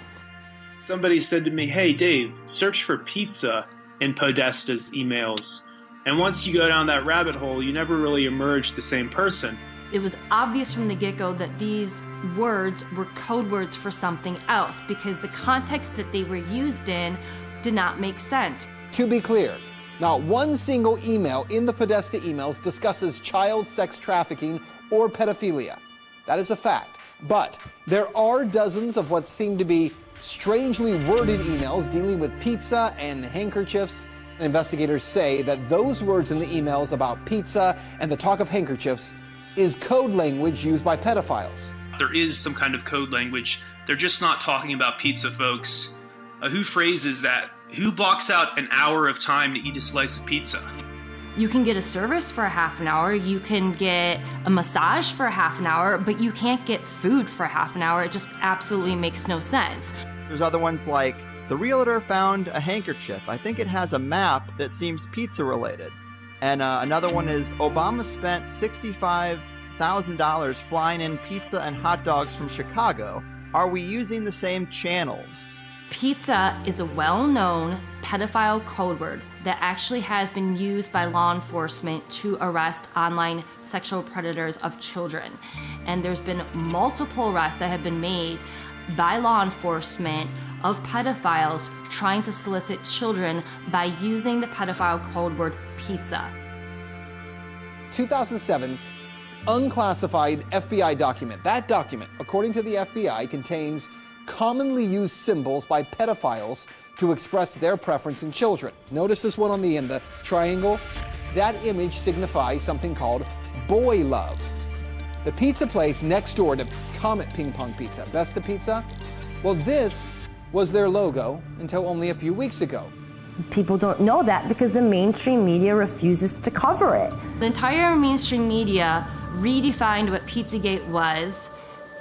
Somebody said to me, "Hey Dave, search for pizza in Podesta's emails. And once you go down that rabbit hole, you never really emerge the same person." It was obvious from the get-go that these words were code words for something else because the context that they were used in did not make sense. To be clear, not one single email in the Podesta emails discusses child sex trafficking or pedophilia. That is a fact. But there are dozens of what seem to be strangely worded emails dealing with pizza and handkerchiefs. Investigators say that those words in the emails about pizza and the talk of handkerchiefs is code language used by pedophiles. There is some kind of code language. They're just not talking about pizza, folks. Who phrases that? Who blocks out an hour of time to eat a slice of pizza? You can get a service for a half an hour, you can get a massage for a half an hour, but you can't get food for a half an hour. It just absolutely makes no sense. There's other ones like, the realtor found a handkerchief. I think it has a map that seems pizza related. And another one is, Obama spent $65,000 flying in pizza and hot dogs from Chicago. Are we using the same channels? Pizza is a well-known pedophile code word that actually has been used by law enforcement to arrest online sexual predators of children. And there's been multiple arrests that have been made by law enforcement of pedophiles trying to solicit children by using the pedophile code word pizza. 2007, unclassified FBI document. That document, according to the FBI, contains commonly used symbols by pedophiles to express their preference in children. Notice this one on the end, the triangle. That image signifies something called boy love. The pizza place next door to Comet Ping Pong Pizza, Besta Pizza, well, this was their logo until only a few weeks ago. People don't know that because the mainstream media refuses to cover it. The entire mainstream media redefined what Pizzagate was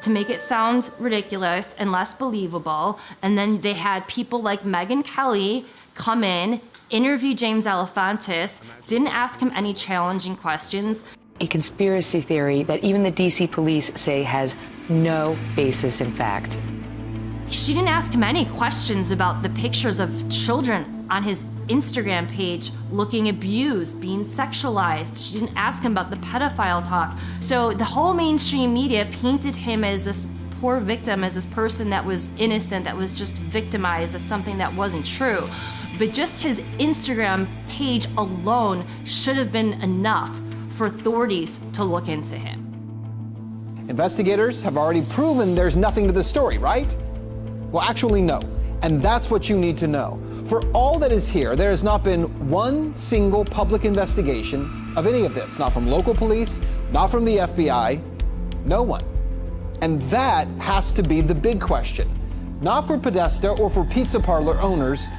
to make it sound ridiculous and less believable. And then they had people like Megyn Kelly come in, interview James Alefantis, didn't ask him any challenging questions. A conspiracy theory that even the DC police say has no basis in fact. She didn't ask him any questions about the pictures of children on his Instagram page looking abused, being sexualized. She didn't ask him about the pedophile talk. So the whole mainstream media painted him as this poor victim, as this person that was innocent, that was just victimized, as something that wasn't true. But just his Instagram page alone should have been enough for authorities to look into him. Investigators have already proven there's nothing to the story, right? Well, actually, no. And that's what you need to know. For all that is here, there has not been one single public investigation of any of this. Not from local police, not from the FBI, no one. And that has to be the big question. Not for Podesta or for pizza parlor owners,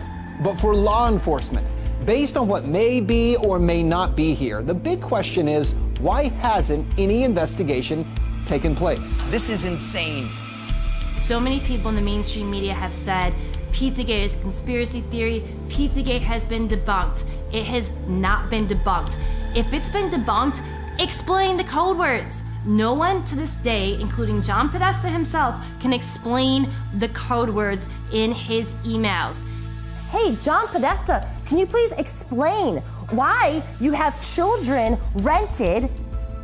but for law enforcement. Based on what may be or may not be here, the big question is, why hasn't any investigation taken place? This is insane. So many people in the mainstream media have said, Pizzagate is a conspiracy theory. Pizzagate has been debunked. It has not been debunked. If it's been debunked, Explain the code words. No one to this day, including John Podesta himself, can explain the code words in his emails. Hey, John Podesta, can you please explain why you have children rented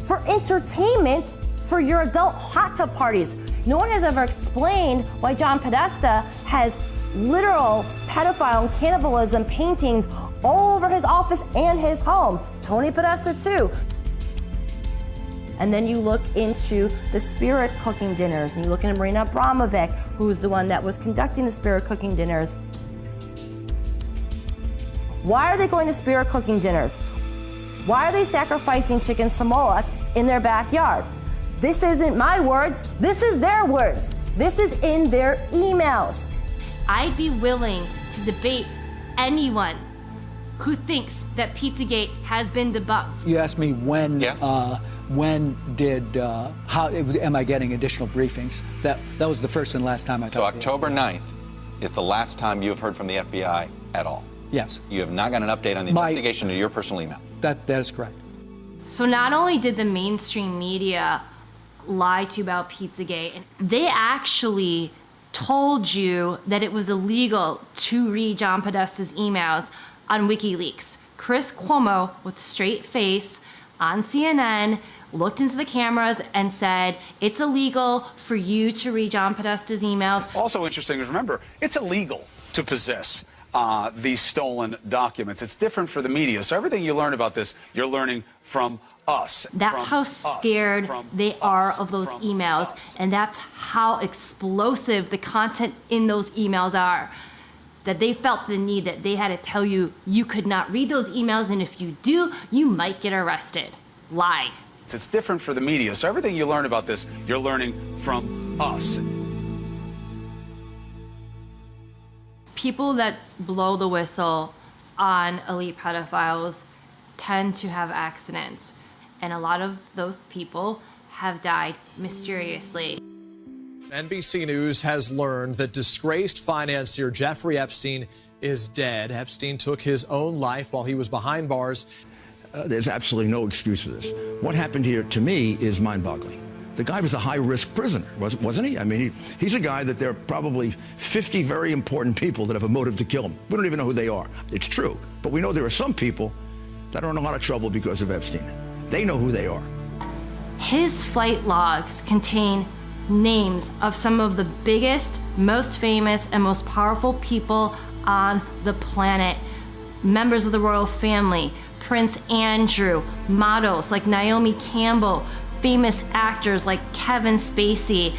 for entertainment for your adult hot tub parties? No one has ever explained why John Podesta has literal pedophile and cannibalism paintings all over his office and his home. Tony Podesta too. And then you look into the spirit cooking dinners, and you look into Marina Abramovic, who's the one that was conducting the spirit cooking dinners. Why are they going to spirit cooking dinners? Why are they sacrificing chickens to Moloch in their backyard? This isn't my words, this is their words. This is in their emails. I'd be willing to debate anyone who thinks that Pizzagate has been debunked. You asked me when how am I getting additional briefings? That was the first and last time I talked. So October 9th is the last time you have heard from the FBI at all? Yes. You have not got an update on the investigation to your personal email? That is correct. So not only did the mainstream media lie to you about Pizzagate, they actually told you that it was illegal to read John Podesta's emails on WikiLeaks. Chris Cuomo, with a straight face on CNN, looked into the cameras and said, it's illegal for you to read John Podesta's emails. Also interesting is, remember, it's illegal to possess these stolen documents. It's different for the media. So everything you learn about this, you're learning from us. That's how scared they are of those emails, and that's how explosive the content in those emails are. That they felt the need that they had to tell you you could not read those emails, and if you do, you might get arrested. Lie. It's different for the media. So everything you learn about this, you're learning from us. People that blow the whistle on elite pedophiles tend to have accidents, and a lot of those people have died mysteriously. NBC News has learned that disgraced financier Jeffrey Epstein is dead. Epstein took his own life while he was behind bars. There's absolutely no excuse for this. What happened here, to me, is mind-boggling. The guy was a high-risk prisoner, wasn't he? I mean, he's a guy that there are probably 50 very important people that have a motive to kill him. We don't even know who they are. It's true. But we know there are some people that are in a lot of trouble because of Epstein. They know who they are. His flight logs contain names of some of the biggest, most famous, and most powerful people on the planet. Members of the royal family, Prince Andrew, models like Naomi Campbell, famous actors like Kevin Spacey,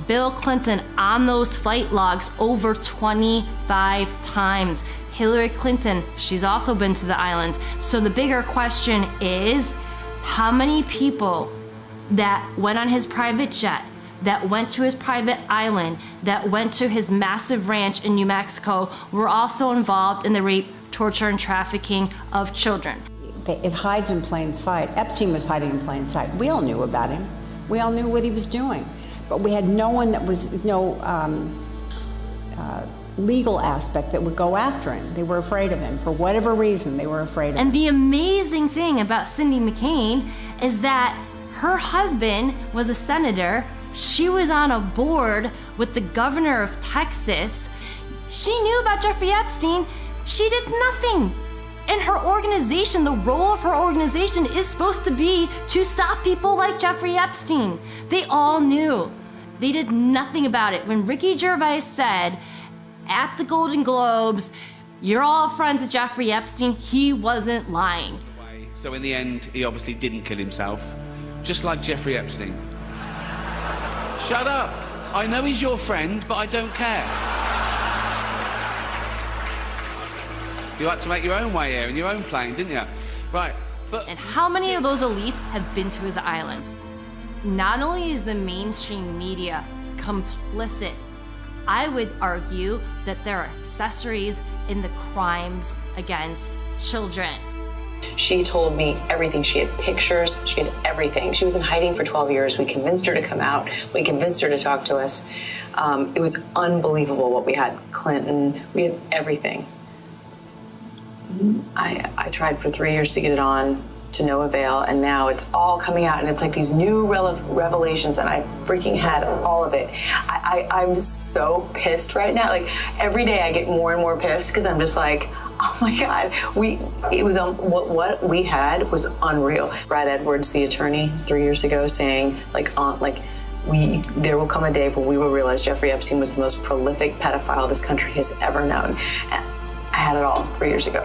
Bill Clinton on those flight logs over 25 times. Hillary Clinton, she's also been to the islands. So the bigger question is, how many people that went on his private jet, that went to his private island, that went to his massive ranch in New Mexico were also involved in the rape, torture, and trafficking of children? It hides in plain sight. Epstein was hiding in plain sight. We all knew about him. We all knew what he was doing. But we had no one that was, legal aspect that would go after him. They were afraid of him. For whatever reason, they were afraid of him. And the amazing thing about Cindy McCain is that her husband was a senator. She was on a board with the governor of Texas. She knew about Jeffrey Epstein. She did nothing. And her organization, the role of her organization is supposed to be to stop people like Jeffrey Epstein. They all knew. They did nothing about it. When Ricky Gervais said at the Golden Globes, you're all friends with Jeffrey Epstein, he wasn't lying. So in the end, he obviously didn't kill himself, just like Jeffrey Epstein. Shut up. I know he's your friend, but I don't care. You like to make your own way here in your own plane, didn't you? Right, but... And how many of those elites have been to his islands? Not only is the mainstream media complicit, I would argue that there are accessories in the crimes against children. She told me everything. She had pictures, she had everything. She was in hiding for 12 years. We convinced her to come out. We convinced her to talk to us. It was unbelievable what we had. Clinton, we had everything. I tried for 3 years to get it on to no avail, and now it's all coming out, and it's like these new revelations, and I freaking had all of it. I'm so pissed right now. Like, every day I get more and more pissed because I'm just like, oh my God, what we had was unreal. Brad Edwards, the attorney, 3 years ago, saying there will come a day when we will realize Jeffrey Epstein was the most prolific pedophile this country has ever known. And I had it all 3 years ago.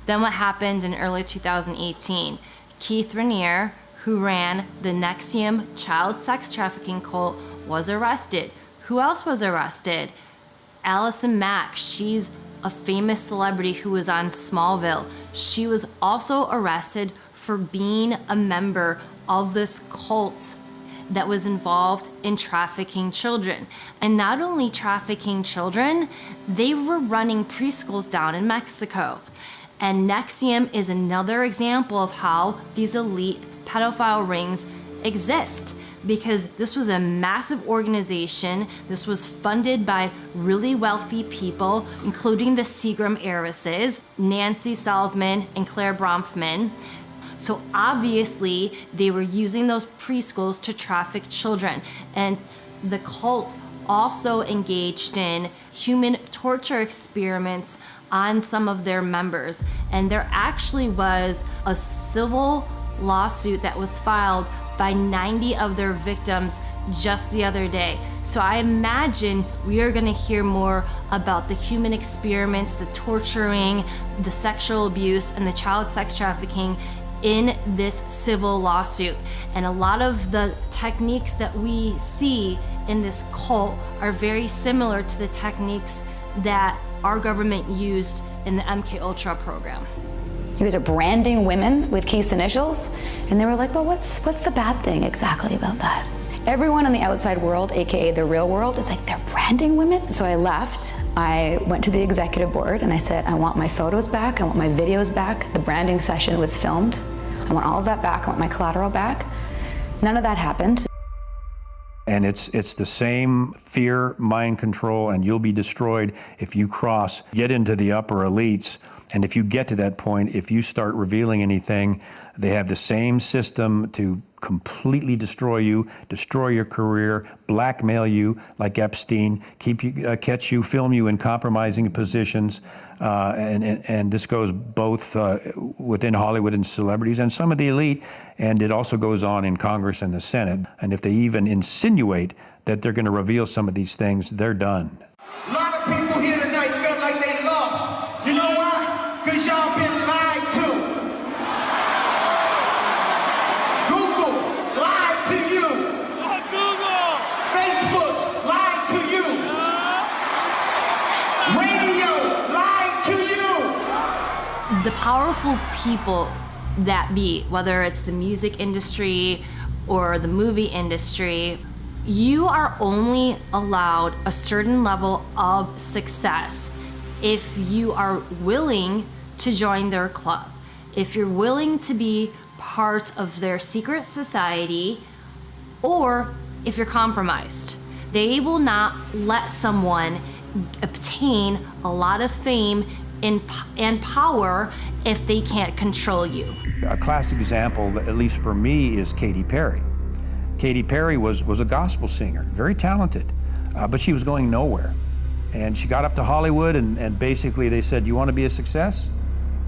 Then what happened in early 2018? Keith Raniere, who ran the NXIVM child sex trafficking cult, was arrested. Who else was arrested? Allison Mack. She's a famous celebrity who was on Smallville. She was also arrested for being a member of this cult that was involved in trafficking children. And not only trafficking children, they were running preschools down in Mexico. And NXIVM is another example of how these elite pedophile rings exist, because this was a massive organization. This was funded by really wealthy people, including the Seagram heiresses, Nancy Salzman and Claire Bronfman. So obviously they were using those preschools to traffic children. And the cult also engaged in human torture experiments on some of their members. And there actually was a civil lawsuit that was filed by 90 of their victims just the other day. So I imagine we are gonna hear more about the human experiments, the torturing, the sexual abuse, and the child sex trafficking in this civil lawsuit. And a lot of the techniques that we see in this cult are very similar to the techniques that our government used in the MK Ultra program. You guys are branding women with Keith's initials, and they were like, well, what's the bad thing exactly about that? Everyone in the outside world, AKA the real world, is like, they're branding women? So I left, I went to the executive board, and I said, I want my photos back, I want my videos back, the branding session was filmed, I want all of that back, I want my collateral back. None of that happened. And it's the same fear, mind control, and you'll be destroyed if you get into the upper elites. And if you get to that point, if you start revealing anything, they have the same system to completely destroy you, destroy your career, blackmail you like Epstein, catch you, film you in compromising positions. And this goes both within Hollywood and celebrities and some of the elite, and it also goes on in Congress and the Senate. And if they even insinuate that they're going to reveal some of these things, they're done. A lot of people here tonight felt like they lost. You know why? Because y'all been lied to. Google lied to you. Google. Facebook lied to you. Radio lied to you. The powerful people that be, whether it's the music industry or the movie industry, you are only allowed a certain level of success if you are willing to join their club, if you're willing to be part of their secret society, or if you're compromised. They will not let someone obtain a lot of fame and power if they can't control you. A classic example, at least for me, is Katy Perry. Katy Perry was a gospel singer, very talented, but she was going nowhere. And she got up to Hollywood, and basically they said, you want to be a success?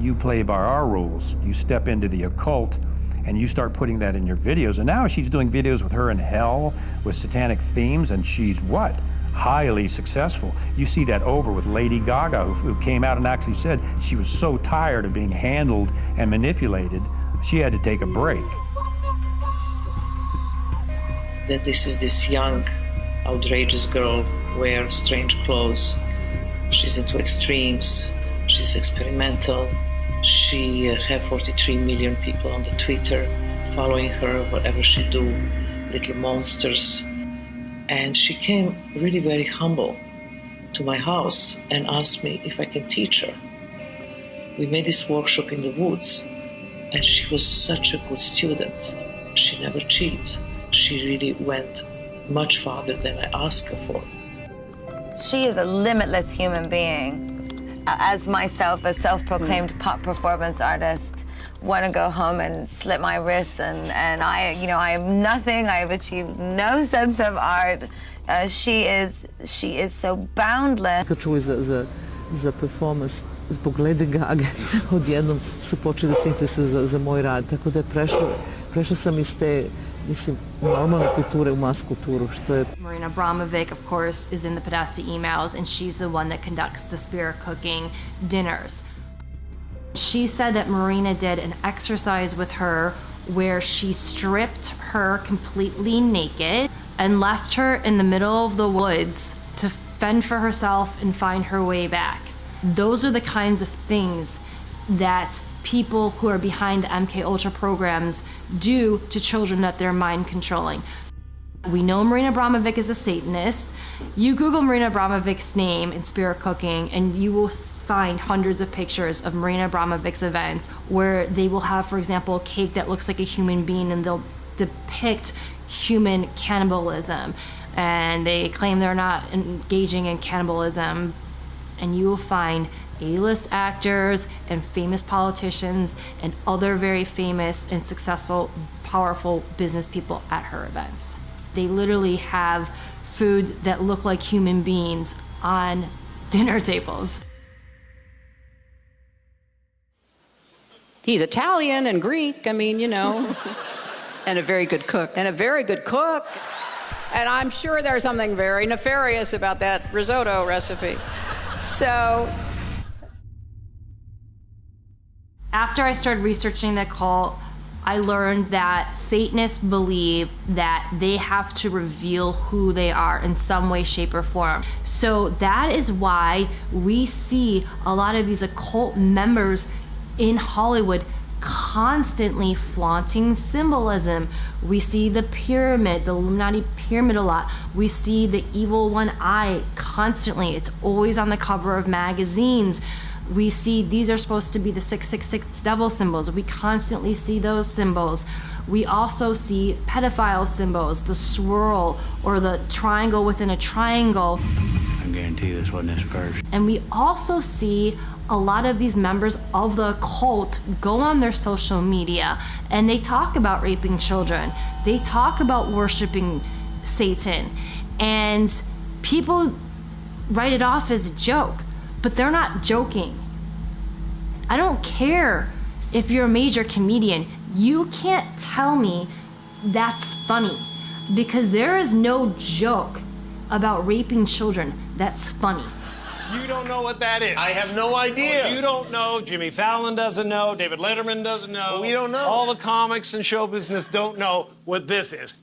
You play by our rules. You step into the occult, and you start putting that in your videos. And now she's doing videos with her in hell, with satanic themes, and she's what? Highly successful. You see that over with Lady Gaga, who came out and actually said she was so tired of being handled and manipulated, she had to take a break. That this is this young, outrageous girl, wears strange clothes. She's into extremes. She's experimental. She have 43 million people on the Twitter following her, whatever she do, little monsters. And she came really very humble to my house and asked me if I can teach her. We made this workshop in the woods, and she was such a good student. She never cheated. She really went much farther than I asked her for. She is a limitless human being. As myself, a self-proclaimed pop performance artist, want to go home and slit my wrists, and I am nothing. I have achieved no sense of art. She is so boundless. Čuli za performance zbog Lady Gaga, odjednom su počeli se interesuju za moj rad, tako da je prešla sam iz te, mislim, normalne kulture u mas kulturu, što je... Marina Abramovic, of course, is in the Podesta emails, and she's the one that conducts the spirit cooking dinners. She said that Marina did an exercise with her where she stripped her completely naked and left her in the middle of the woods to fend for herself and find her way back. Those are the kinds of things that people who are behind the MK Ultra programs do to children that they're mind controlling. We know Marina Abramovic is a Satanist. You Google Marina Abramovic's name in spirit cooking and you will find hundreds of pictures of Marina Abramovic's events where they will have, for example, a cake that looks like a human being and they'll depict human cannibalism. And they claim they're not engaging in cannibalism. And you will find A-list actors and famous politicians and other very famous and successful, powerful business people at her events. They literally have food that look like human beings on dinner tables. He's Italian and Greek, I mean, you know. And a very good cook. And a very good cook. And I'm sure there's something very nefarious about that risotto recipe. So... After I started researching the cult, I learned that Satanists believe that they have to reveal who they are in some way, shape, or form. So that is why we see a lot of these occult members in Hollywood constantly flaunting symbolism. We see the pyramid, the Illuminati pyramid a lot. We see the evil one eye constantly. It's always on the cover of magazines. We see these are supposed to be the 666 devil symbols. We constantly see those symbols. We also see pedophile symbols, the swirl or the triangle within a triangle. I guarantee this wasn't his first. And we also see a lot of these members of the cult go on their social media and they talk about raping children. They talk about worshiping Satan. And people write it off as a joke, but they're not joking. I don't care if you're a major comedian. You can't tell me that's funny because there is no joke about raping children that's funny. You don't know what that is. I have no idea. You don't know. Jimmy Fallon doesn't know. David Letterman doesn't know. We don't know. All the comics and show business don't know what this is.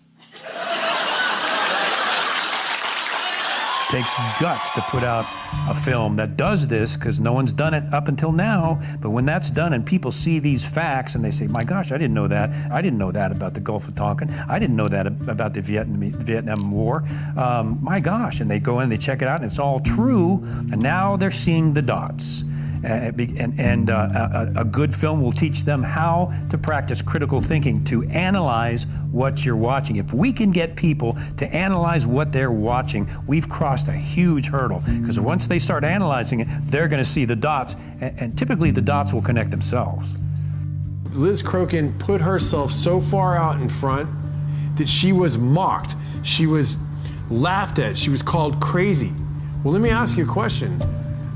Takes guts to put out a film that does this because no one's done it up until now. But when that's done and people see these facts and they say, my gosh, I didn't know that. I didn't know that about the Gulf of Tonkin. I didn't know that about the Vietnam War. My gosh. And they go in and they check it out and it's all true. And now they're seeing the dots. And a good film will teach them how to practice critical thinking, to analyze what you're watching. If we can get people to analyze what they're watching, we've crossed a huge hurdle. Because once they start analyzing it, they're going to see the dots, and typically the dots will connect themselves. Liz Crokin put herself so far out in front that she was mocked. She was laughed at. She was called crazy. Well, let me ask you a question.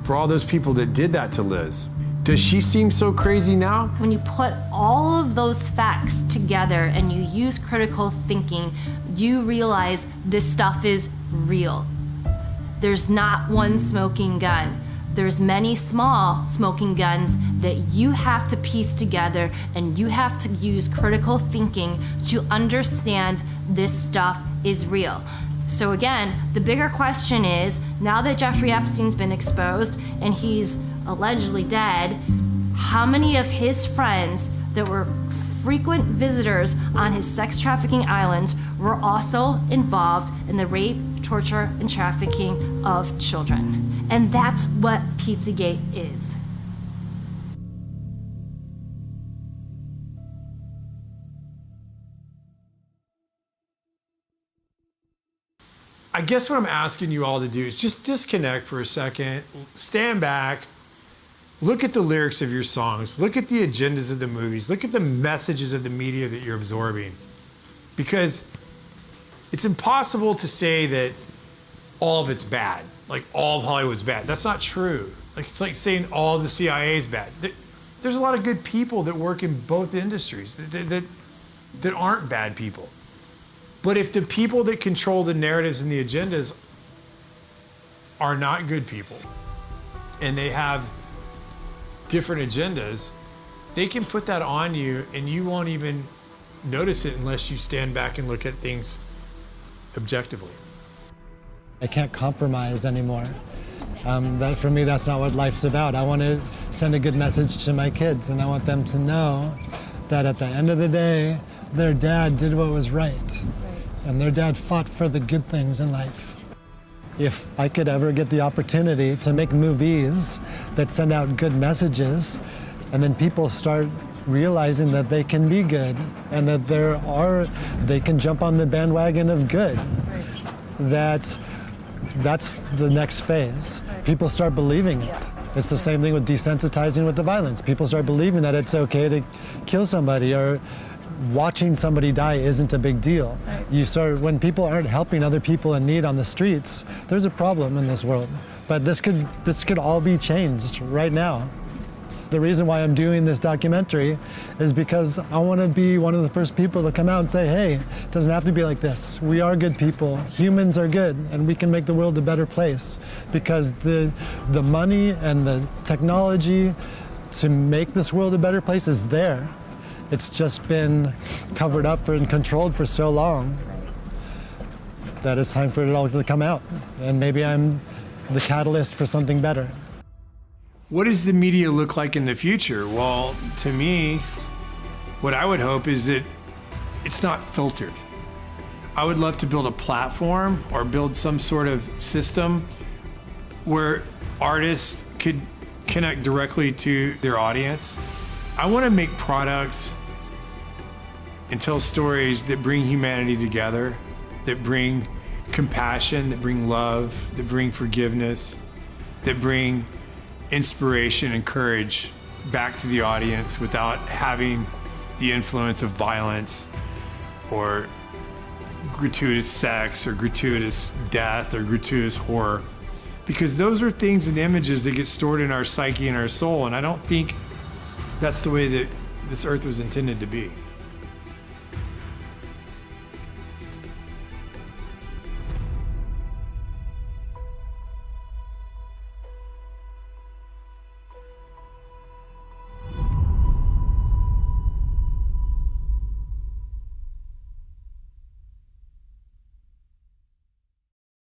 For all those people that did that to Liz, does she seem so crazy now? When you put all of those facts together and you use critical thinking, you realize this stuff is real. There's not one smoking gun. There's many small smoking guns that you have to piece together, and you have to use critical thinking to understand this stuff is real. So again, the bigger question is, now that Jeffrey Epstein's been exposed and he's allegedly dead, how many of his friends that were frequent visitors on his sex trafficking island were also involved in the rape, torture, and trafficking of children? And that's what Pizzagate is. I guess what I'm asking you all to do is just disconnect for a second, stand back, look at the lyrics of your songs, look at the agendas of the movies, look at the messages of the media that you're absorbing. Because it's impossible to say that all of it's bad, like all of Hollywood's bad. That's not true. Like it's like saying all of the CIA is bad. There's a lot of good people that work in both industries that aren't bad people. But if the people that control the narratives and the agendas are not good people, and they have different agendas, they can put that on you and you won't even notice it unless you stand back and look at things objectively. I can't compromise anymore. For me, that's not what life's about. I want to send a good message to my kids, and I want them to know that at the end of the day, their dad did what was right. And their dad fought for the good things in life. If I could ever get the opportunity to make movies that send out good messages, and then people start realizing that they can be good and that they can jump on the bandwagon of good, that's the next phase. People start believing it. It's the same thing with desensitizing with the violence. People start believing that it's okay to kill somebody, or watching somebody die isn't a big deal. When people aren't helping other people in need on the streets, there's a problem in this world. But this could all be changed right now. The reason why I'm doing this documentary is because I want to be one of the first people to come out and say, hey, it doesn't have to be like this. We are good people. Humans are good, and we can make the world a better place. Because the money and the technology to make this world a better place is there. It's just been covered up and controlled for so long that it's time for it all to come out. And maybe I'm the catalyst for something better. What does the media look like in the future? Well, to me, what I would hope is that it's not filtered. I would love to build a platform or build some sort of system where artists could connect directly to their audience. I want to make products and tell stories that bring humanity together, that bring compassion, that bring love, that bring forgiveness, that bring inspiration and courage back to the audience without having the influence of violence or gratuitous sex or gratuitous death or gratuitous horror. Because those are things and images that get stored in our psyche and our soul, and I don't think that's the way that this earth was intended to be.